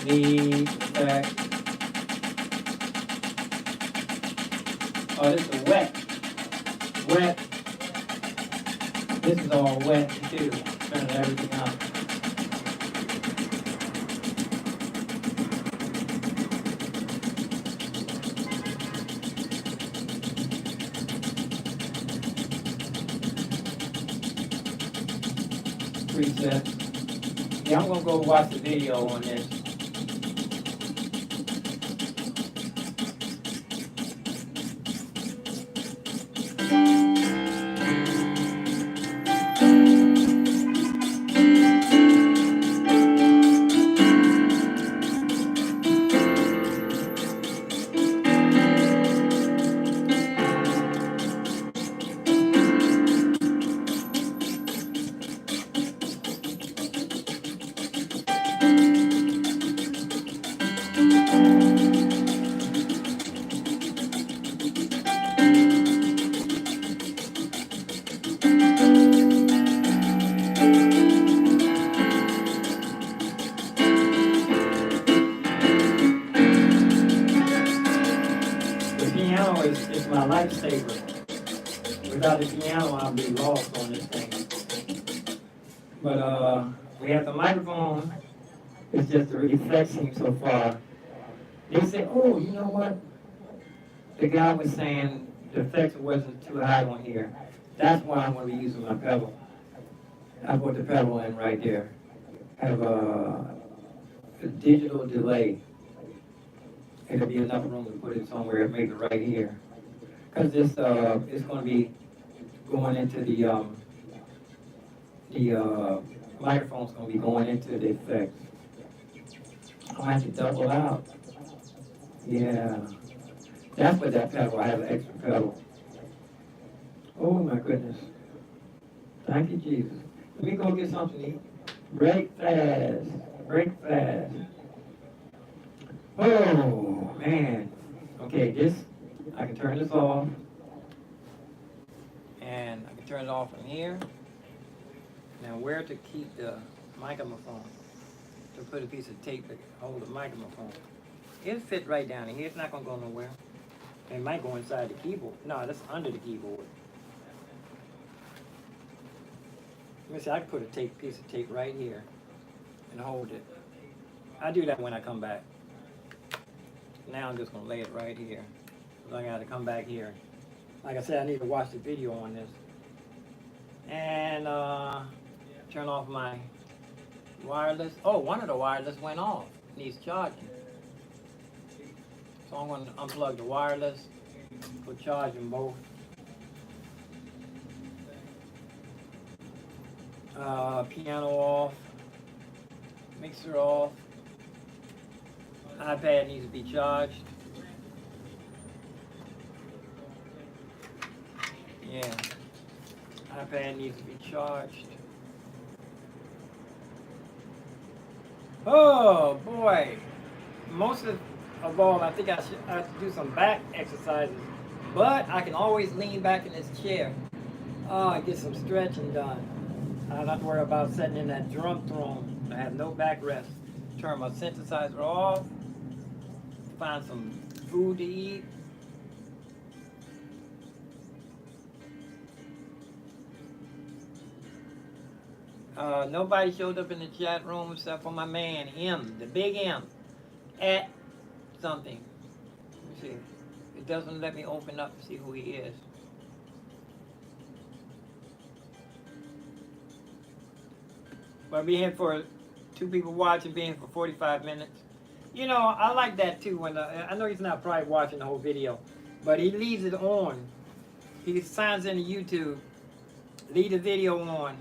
Lead. Effect. Oh, this is wet. Wet. This is all wet too. Turning everything up. Presets. Yeah, I'm gonna go watch the video on this. The piano is my lifesaver. Without the piano, I'll be lost on this thing. But we have the microphone. It's just the effects seem so far. They say, oh, you know what? The guy was saying the effects wasn't too high on here. That's why I'm going to be using my pedal. I put the pedal in right there. Have a digital delay. It'll be enough room to put it somewhere and make it right here. Because this it's going to be going into the microphone's going to be going into the effects. I'll have to double out. Yeah. That's what that pedal, I have an extra pedal. Oh my goodness. Thank you, Jesus. Let me go get something to eat. Break fast. Break fast. Oh, man. Okay, I can turn this off. And I can turn it off from here. Now where to keep the microphone? To put a piece of tape to hold the microphone. It'll fit right down in here. It's not going to go nowhere. It might go inside the keyboard. No, that's under the keyboard. Let me see, I can put a piece of tape right here and hold it. I do that when I come back. Now I'm just going to lay it right here. So I got to come back here. Like I said, I need to watch the video on this. And turn off my wireless. Oh, one of the wireless went off. Needs charging. So I'm going to unplug the wireless We'll charge them both. Piano off. Mixer off. iPad needs to be charged. Yeah. iPad needs to be charged. Oh boy. Most of all, I think I have to do some back exercises. But I can always lean back in this chair. Oh, and get some stretching done. I don't have to worry about sitting in that drum throne. I have no backrest. Turn my synthesizer off. Find some food to eat. Nobody showed up in the chat room except for my man, M, the big M, at something. Let me see. It doesn't let me open up to see who he is. But be here for 2 people watching, being for 45 minutes. You know, I like that too. When I know he's not probably watching the whole video, but he leaves it on. He signs into YouTube, leave the video on.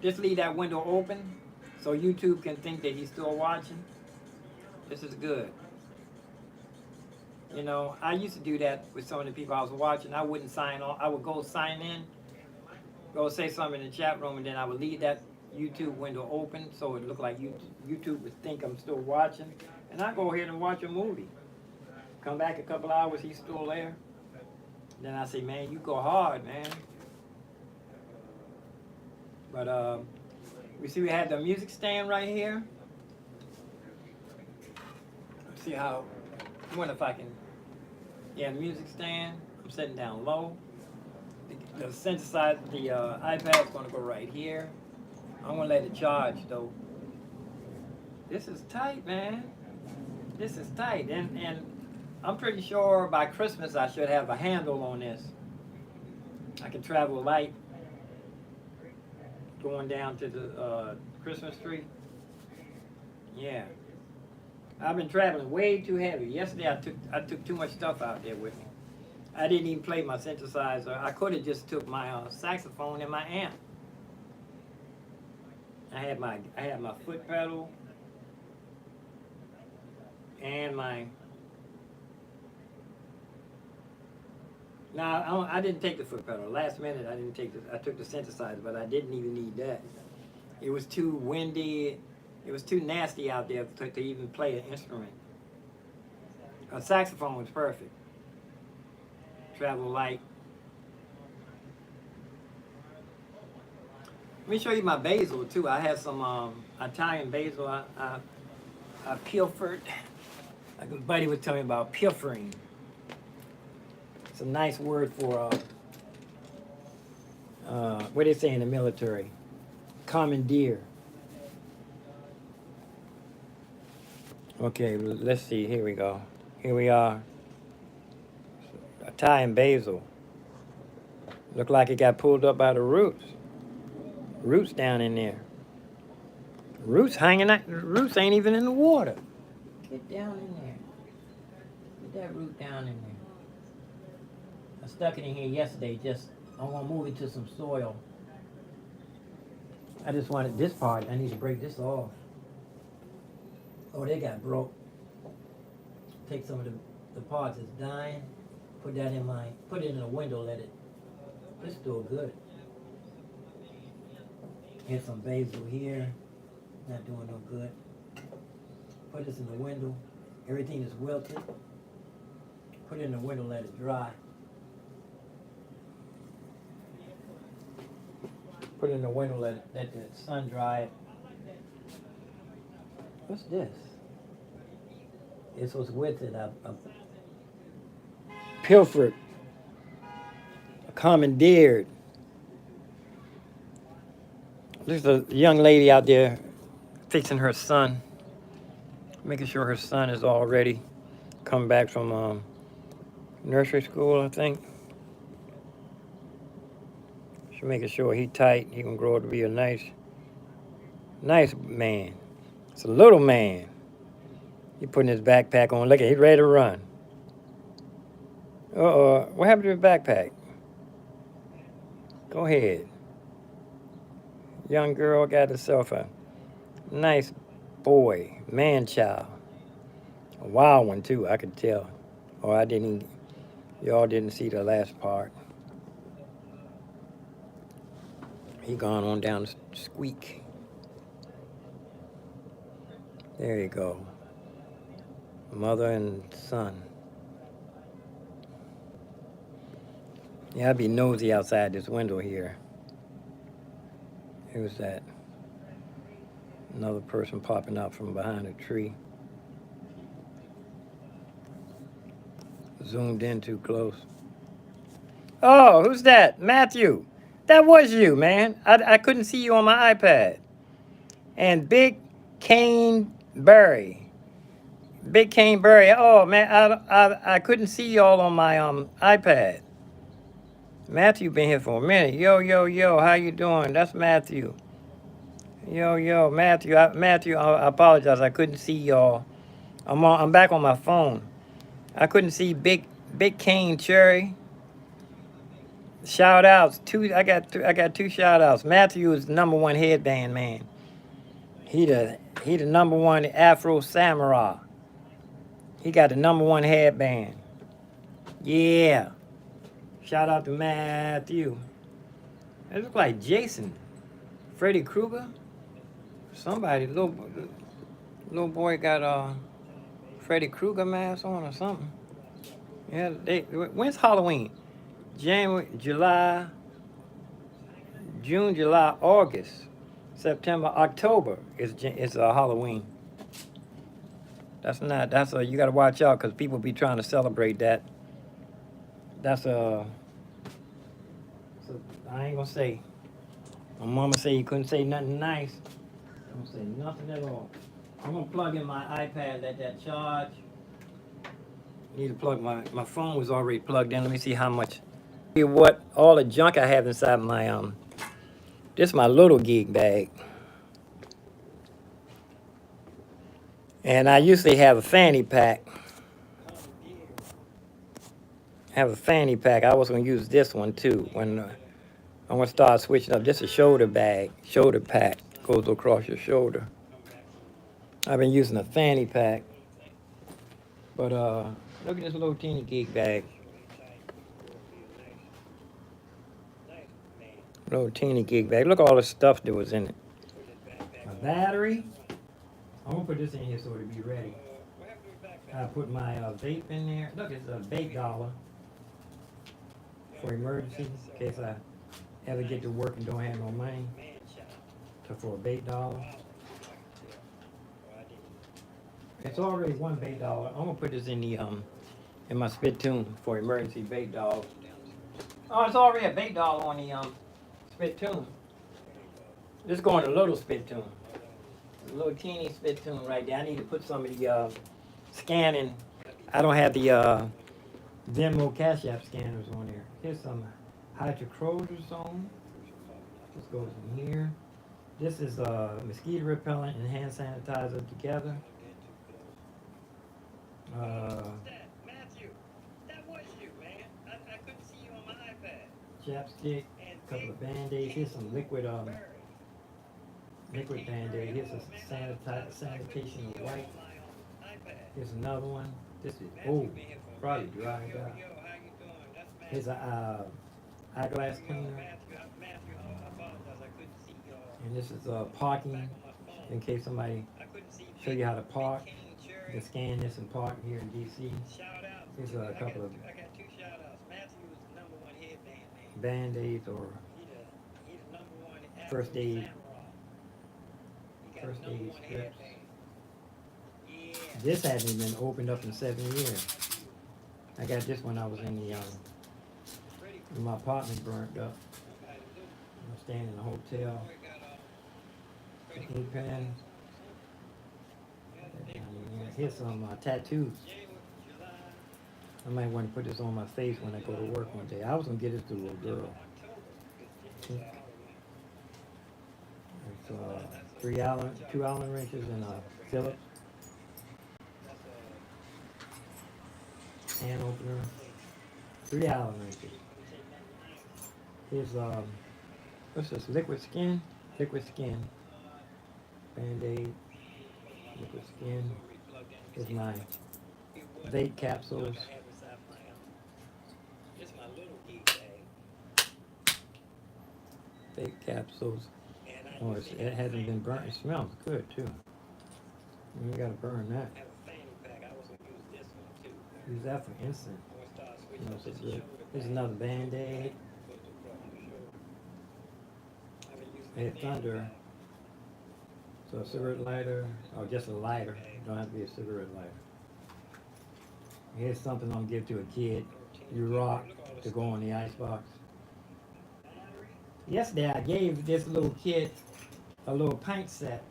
Just leave that window open so YouTube can think that he's still watching. This is good. You know, I used to do that with some of the people I was watching. I wouldn't sign on. I would go sign in, go say something in the chat room, and then I would leave that YouTube window open so it looked like YouTube would think I'm still watching. And I go ahead and watch a movie. Come back a couple hours, he's still there. Then I say, man, you go hard, man. But we see we have the music stand right here. Let's see how, I wonder if I can, yeah, music stand. I'm sitting down low. The synthesizer, the iPad's gonna go right here. I'm gonna let it charge though. This is tight, man. This is tight, and I'm pretty sure by Christmas I should have a handle on this. I can travel light going down to the Christmas tree. Yeah. I've been traveling way too heavy. Yesterday I took too much stuff out there with me. I didn't even play my synthesizer. I could have just took my saxophone and my amp. I had my foot pedal and my. Now I didn't take the foot pedal. Last minute I didn't take I took the synthesizer, but I didn't even need that. It was too windy. It was too nasty out there to even play an instrument. A saxophone was perfect. Travel light. Let me show you my basil too. I have some Italian basil. I pilfered. Like a buddy was telling me about pilfering. It's a nice word for what do they say in the military? Commandeer. Okay, let's see. Here we go. Here we are. Italian basil. Look like it got pulled up by the roots. Roots down in there. Roots hanging out. Roots ain't even in the water. Get down in there. Get that root down in there. I stuck it in here yesterday. Just I want to move it to some soil. I just wanted this part. I need to break this off. Oh, they got broke. Take some of the parts that's dying. Put that in put it in a window. Let it. It's still good. Here's some basil here. Not doing no good. Put this in the window. Everything is wilted. Put it in the window. Let it dry. Put it in the window. Let the sun dry it. What's this? This was with it. I pilfered. I commandeered. There's a young lady out there fixing her son, making sure her son is all ready. Come back from nursery school, I think. She's making sure he tight. He can grow up to be a nice man. It's a little man. He putting his backpack on. Look at, he's ready to run. What happened to your backpack? Go ahead. Young girl got herself a nice boy, man child. A wild one too, I could tell. Or I didn't, y'all didn't see the last part. He gone on down the squeak. There you go. Mother and son. Yeah, I'd be nosy outside this window here. Who's that? Another person popping out from behind a tree. Zoomed in too close. Oh, who's that? Matthew. That was you, man. I couldn't see you on my iPad. And Big Cane Berry. Big Cane Berry. Oh, man, I couldn't see y'all on my iPad. Matthew been here for a minute. Yo, yo, yo, how you doing? That's Matthew. Yo, yo, Matthew. Matthew, I apologize. I couldn't see y'all. I'm back on my phone. I couldn't see Big Cane Cherry. Shout outs. I got two shout outs. Matthew is the #1 headband man. He the #1 Afro Samurai. He got the #1 headband. Yeah. Shout out to Matthew. It looks like Jason. Freddy Krueger. Somebody, little boy got a Freddy Krueger mask on or something. Yeah, when's Halloween? January, July, June, July, August, September, October is Halloween. You got to watch out because people be trying to celebrate that. I ain't gonna say. My mama said you couldn't say nothing nice. I'm gonna say nothing at all. I'm gonna plug in my iPad, let that charge. Need to plug my phone was already plugged in. Let me see how much. What all the junk I have inside my this is my little gig bag. And I usually have a fanny pack. I was gonna use this one too when I'm gonna start switching up. This is a shoulder pack, goes across your shoulder. I've been using a fanny pack, but look at this little teeny gig bag. Little teeny gig bag. Look at all the stuff that was in it. My battery. I'm gonna put this in here so it'll be ready. I put my vape in there. Look, it's a vape dollar for emergencies in case I ever get to work and don't have no money. So for a vape dollar. It's already one vape dollar. I'm gonna put this in the in my spittoon for emergency vape dollar. Oh, it's already a vape dollar on the spittoon. This is going to a little spittoon. A little teeny spittoon right there. I need to put some of the scanning. I don't have the Venmo Cash App scanners on there. Here's some hydrochlorozone. This goes in here. This is mosquito repellent and hand sanitizer together. Matthew, that was you, man. I couldn't see you on my iPad. Chapstick, a couple of Band-Aids. Here's some liquid Band-Aid. Here's a sanitation wipe. Here's another one. This is probably dried out. Here's a eyeglass cleaner. And this is parking in case somebody show you how to park. You can scan this and park here in DC. Here's a couple of Band-Aids or first aid strips. This hasn't been opened up in 7 years. I got this when I was in the when my apartment burnt up. I'm staying in a hotel. Ink pen. Here's some tattoos. I might want to put this on my face when I go to work one day. I was gonna get this to a little girl. It's 2 Allen wrenches and a Phillips hand opener. $3 right there. Here's what's this? Liquid skin. Liquid skin. Band-Aid. Liquid skin. Here's my vape capsules. Vape capsules. Oh, it hasn't been burnt. It smells good too. You gotta burn that. Use that for instant. You know, so good. Here's another Band-Aid. Hey, Thunder. So a cigarette lighter, or just a lighter. It don't have to be a cigarette lighter. Here's something I'm gonna give to a kid. You rock to go on the icebox. Yesterday I gave this little kid a little pint set,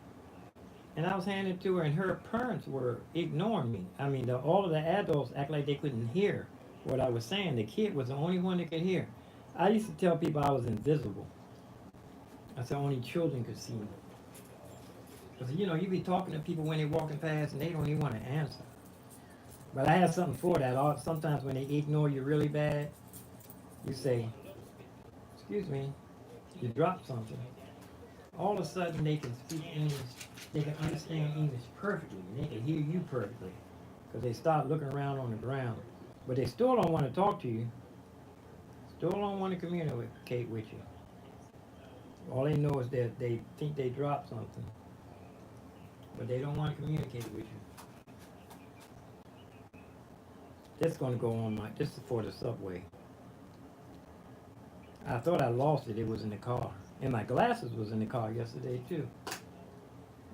and I was handing it to her, and her parents were ignoring me. I mean, all of the adults act like they couldn't hear what I was saying. The kid was the only one that could hear. I used to tell people I was invisible. I said only children could see me. Because, you know, you be talking to people when they're walking past, and they don't even want to answer. But I have something for that. Sometimes when they ignore you really bad, you say, excuse me, you dropped something. All of a sudden they can speak English, they can understand English perfectly, and they can hear you perfectly. Because they stop looking around on the ground. But they still don't want to talk to you. Still don't want to communicate with you. All they know is that they think they dropped something. But they don't want to communicate with you. This is going to go on this is for the subway. I thought I lost it. It was in the car. And my glasses was in the car yesterday too.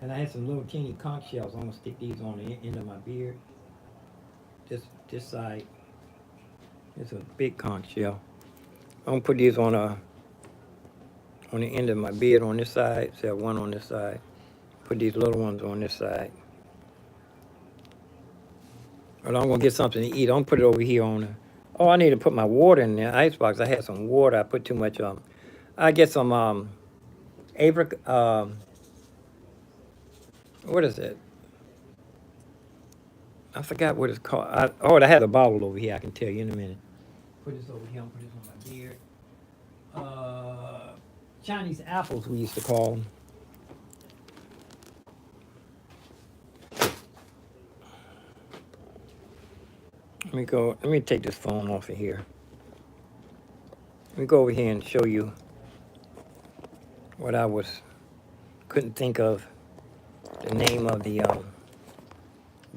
And I had some little teeny conch shells. I'm going to stick these on the end of my beard. This side. It's a big conch shell. I'm going to put these on the end of my beard on this side. So I have one on this side. Put these little ones on this side. But I'm going to get something to eat. I'm going to put it over here on the... Oh, I need to put my water in the icebox. I had some water. I put too much I get some what is it? I forgot what it's called. I have a bottle over here. I can tell you in a minute. Put this over here. I'll put this on my beard. Chinese apples, we used to call them. Let me take this phone off of here. Let me go over here and show you what couldn't think of the name of the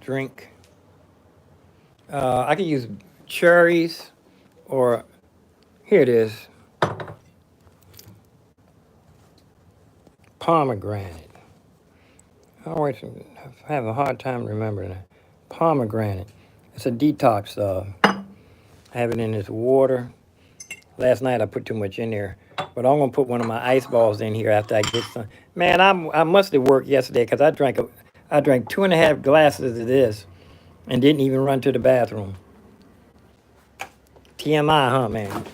drink. I could use cherries, or here it is, pomegranate. I always have a hard time remembering that. Pomegranate. It's a detox. I have it in this water. Last night I put too much in there, but I'm gonna put one of my ice balls in here after I get some. Man, I must have worked yesterday because I drank 2.5 glasses of this and didn't even run to the bathroom. TMI, huh, man?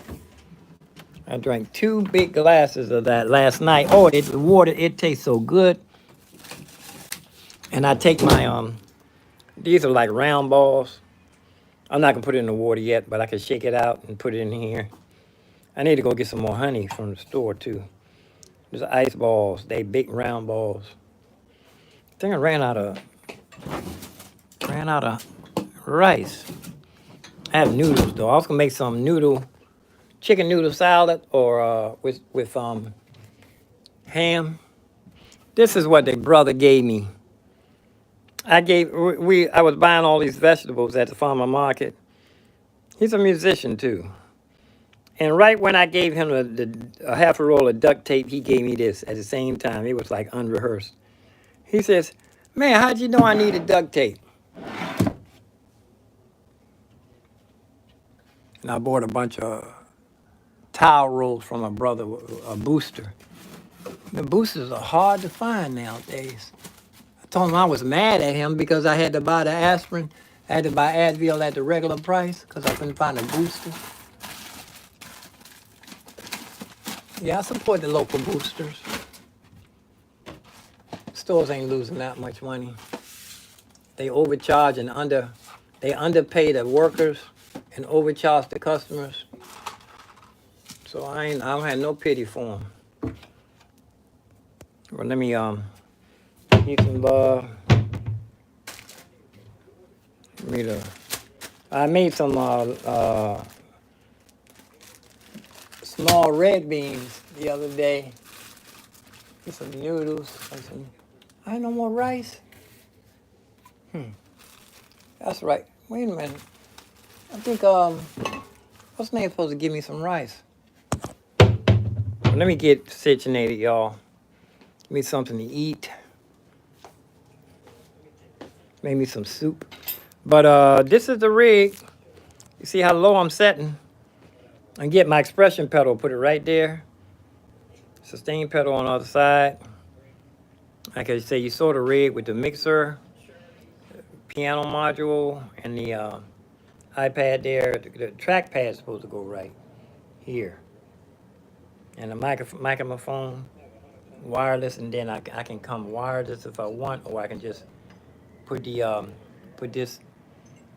I drank 2 big glasses of that last night. Oh, the water, it tastes so good. And I take my these are like round balls. I'm not gonna put it in the water yet, but I can shake it out and put it in here. I need to go get some more honey from the store too. There's ice balls. They big round balls. I think I ran out of rice. I have noodles though. I was gonna make some chicken noodle salad or with ham. This is what the brother gave me. I was buying all these vegetables at the farmer market. He's a musician too. And right when I gave him a half a roll of duct tape, he gave me this at the same time. It was like unrehearsed. He says, man, how'd you know I needed duct tape? And I bought a bunch of towel rolls from a brother, a booster. The boosters are hard to find nowadays. I told him I was mad at him because I had to buy the aspirin. I had to buy Advil at the regular price because I couldn't find a booster. Yeah, I support the local boosters. Stores ain't losing that much money. They overcharge and they underpay the workers, and overcharge the customers. So I don't have no pity for them. Well, let me get some I made some small red beans the other day. Get some noodles and some. I ain't no more rice. That's right. Wait a minute. I think what's name supposed to give me some rice? Well, let me get situated, y'all. Give me something to eat. Make me some soup. But this is the rig. You see how low I'm setting? I get my expression pedal, put it right there. Sustain pedal on the other side. Like I say, you saw the rig with the mixer, piano module, and the iPad there. The trackpad is supposed to go right here. And the microphone, wireless, and then I can come wireless if I want, or I can just put the put this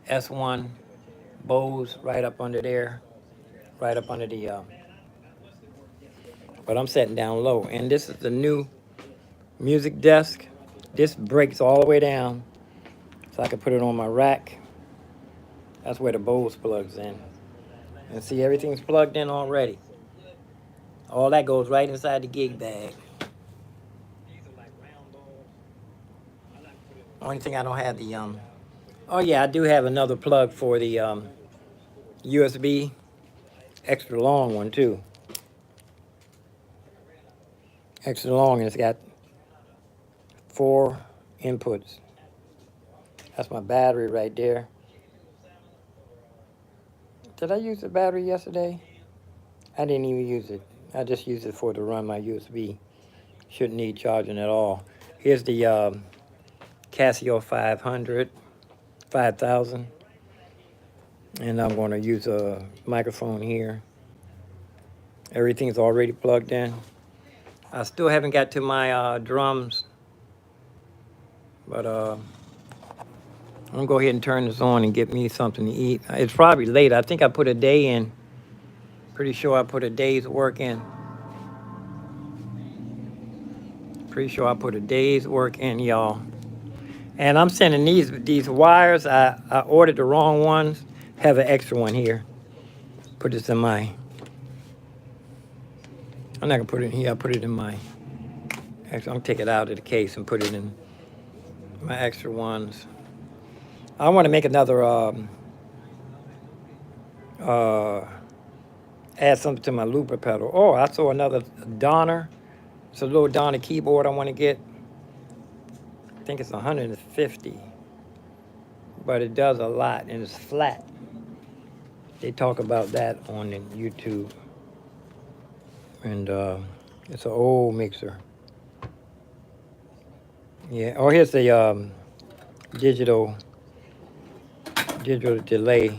S1 Bose right up under there, right up under the. But I'm setting down low, and this is the new music desk. This breaks all the way down, so I can put it on my rack. That's where the Bose plugs in. And see, everything's plugged in already. All that goes right inside the gig bag. Only thing I don't have the oh yeah, I do have another plug for the USB, extra long one too. Extra long, and it's got 4 inputs. That's my battery right there. Did I use the battery yesterday? I didn't even use it. I just used it to run my USB. Shouldn't need charging at all. Here's the Casio 5000. And I'm going to use a microphone here. Everything's already plugged in. I still haven't got to my drums. But I'm going to go ahead and turn this on and get me something to eat. It's probably late. I think I put a day in. Pretty sure I put a day's work in. Pretty sure I put a day's work in, y'all. And I'm sending these wires. I ordered the wrong ones. Have an extra one here. Put this in my. I'm not gonna put it in here. I'll put it in my. Actually, I'm gonna take it out of the case and put it in my extra ones. I want to make another. Add something to my looper pedal. Oh, I saw another Donner. It's a little Donner keyboard I want to get. I think it's 150, but it does a lot and it's flat. They talk about that on YouTube. And it's an old mixer. Yeah. Oh, here's the digital delay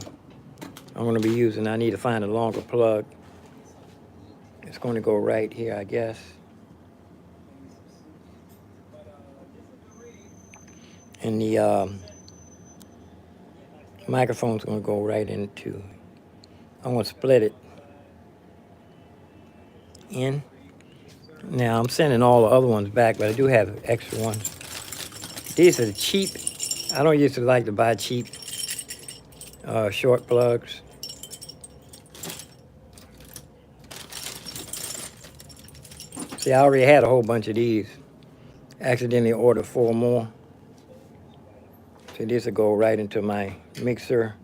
I'm going to be using. I need to find a longer plug. It's going to go right here, I guess. And the microphone's going to go right into. I'm going to split it in. Now, I'm sending all the other ones back, but I do have extra ones. These are cheap. I don't usually like to buy cheap short plugs. See, I already had a whole bunch of these. Accidentally ordered 4 more. So this will go right into my mixer.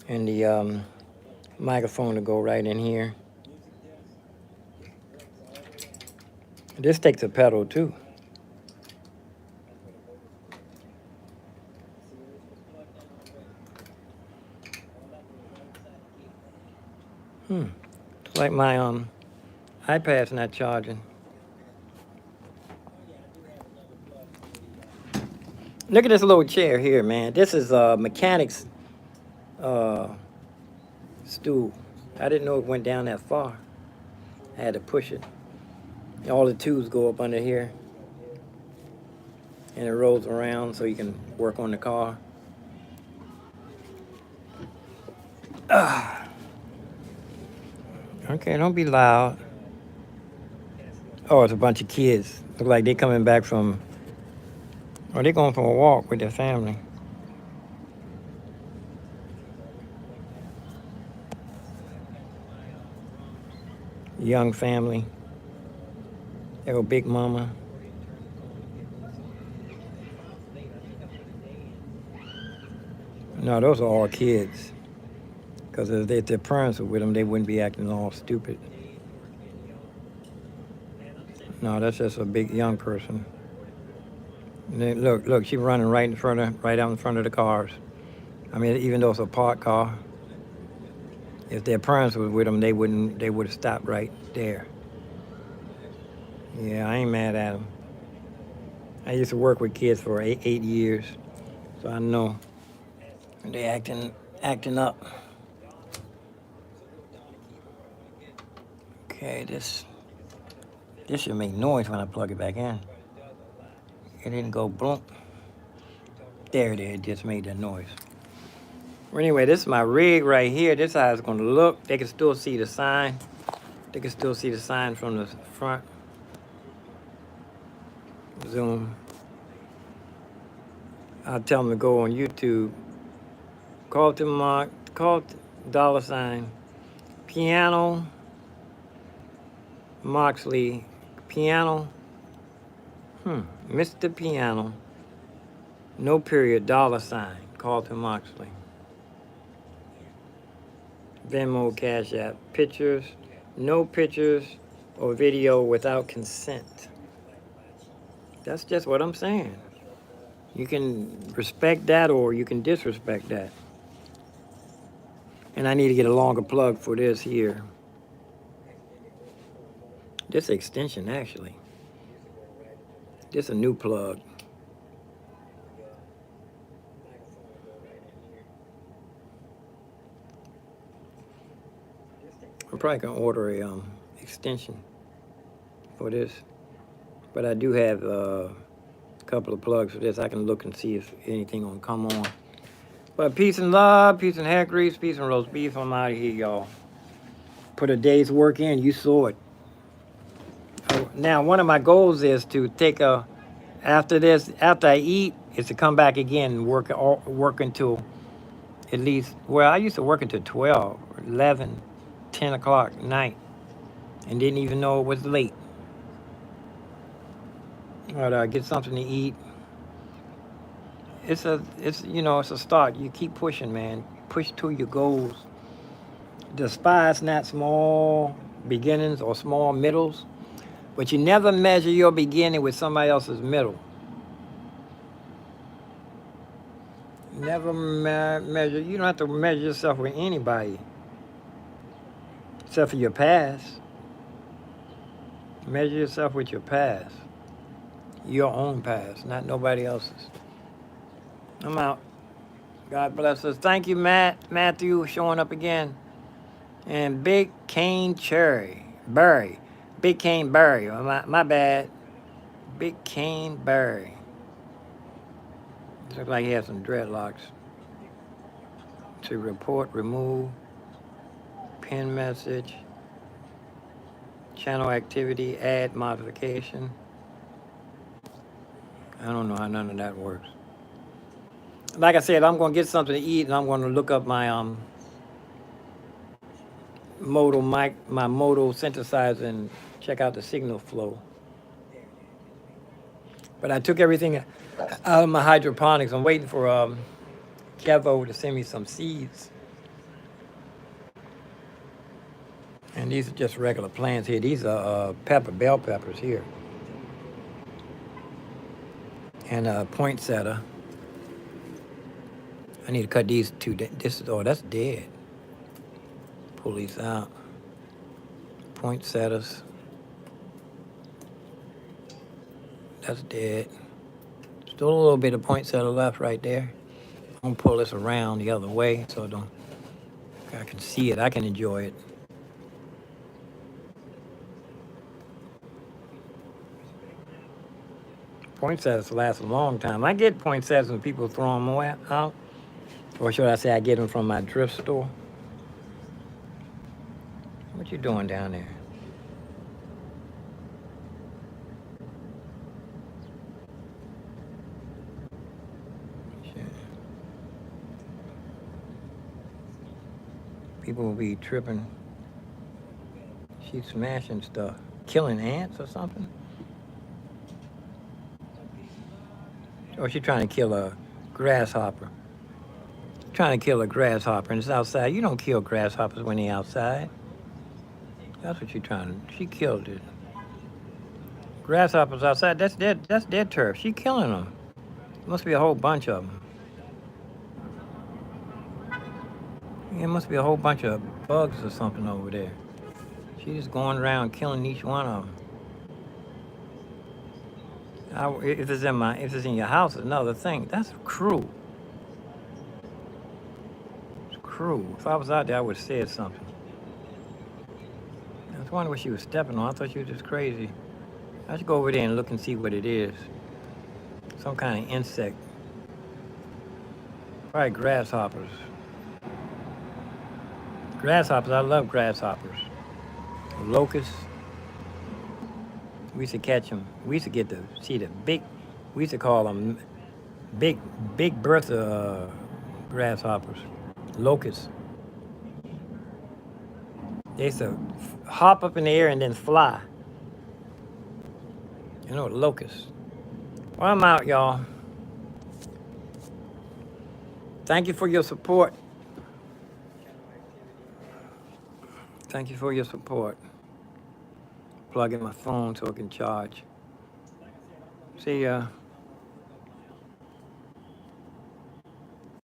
And the microphone will go right in here. This takes a pedal too. It's like my iPad's not charging. Look at this little chair here, man. This is a mechanic's stool. I didn't know it went down that far. I had to push it. All the tubes go up under here. And it rolls around so you can work on the car. Okay, don't be loud. Oh, it's a bunch of kids. Look like they coming back from, or they going for a walk with their family. Young family. They go Big Mama. No, those are all kids. Because if their parents were with them, they wouldn't be acting all stupid. No, that's just a big young person. And then look, she's running right out in front of the cars. I mean, even though it's a parked car, if their parents were with them, they would have stopped right there. Yeah, I ain't mad at them. I used to work with kids for eight years, so I know they acting up. Okay, this should make noise when I plug it back in. It didn't go boom. There it is. It just made that noise. Well, anyway, this is my rig right here. This is how it's going to look. They can still see the sign. They can still see the sign from the front. Zoom. I'll tell them to go on YouTube. Call $ Piano Moxley. Piano. Mr. Piano. No period. $. Carlton Moxley. Venmo, Cash App. Pictures. No pictures or video without consent. That's just what I'm saying. You can respect that or you can disrespect that. And I need to get a longer plug for this here. This extension, actually. This a new plug. I'm probably gonna order a extension for this, but I do have a couple of plugs for this. I can look and see if anything gonna come on. But peace and love, peace and hair grease, peace and roast beef. I'm out of here, y'all. Put a day's work in. You saw it. Now, one of my goals is to take after I eat, is to come back again and work until at least, well, I used to work until 12, 11, 10 o'clock at night and didn't even know it was late. But get something to eat. It's a start. You keep pushing, man. Push to your goals. Despise not small beginnings or small middles, but you never measure your beginning with somebody else's middle. Never measure. You don't have to measure yourself with anybody, except for your past. Measure yourself with your past. Your own past, not nobody else's. I'm out. God bless us. Thank you, Matthew, showing up again. And Big Cane Berry. Big Cane Berry. My bad. Big Cane Berry. Looks like he has some dreadlocks. To report, remove, pin message, channel activity, add modification. I don't know how none of that works. Like I said, I'm going to get something to eat, and I'm going to look up my modal synthesizer and check out the signal flow. But I took everything out of my hydroponics. I'm waiting for Kevo to send me some seeds. And these are just regular plants here. These are bell peppers here. And a poinsettia. I need to cut these two. That's dead. Pull these out. Poinsettias. That's dead. Still a little bit of poinsettia left right there. I'm gonna pull this around the other way so I can see it. I can enjoy it. Poinsettias last a long time. I get poinsettias when people throw them away out. Or should I say I get them from my thrift store. What you doing down there? Shit. People will be tripping. She's smashing stuff. Killing ants or something? Or she trying to kill a grasshopper. Trying to kill a grasshopper and it's outside. You don't kill grasshoppers when they're outside. That's what you're trying to. She killed it. Grasshoppers outside. That's dead turf. She killing them. Must be a whole bunch of them. Yeah, must be a whole bunch of bugs or something over there. She's just going around killing each one of them. If it's in your house, it's another thing. That's cruel. It's cruel. If I was out there, I would have said something. I was wondering what she was stepping on. I thought she was just crazy. I should go over there and look and see what it is. Some kind of insect. Probably grasshoppers. Grasshoppers, I love grasshoppers. Locusts. We used to catch them. We used to get to see the big, we used to call them big Bertha grasshoppers. Locusts. They used to hop up in the air and then fly. You know, locusts. Well, I'm out, y'all. Thank you for your support. Thank you for your support. Plug in my phone so I can charge. See ya.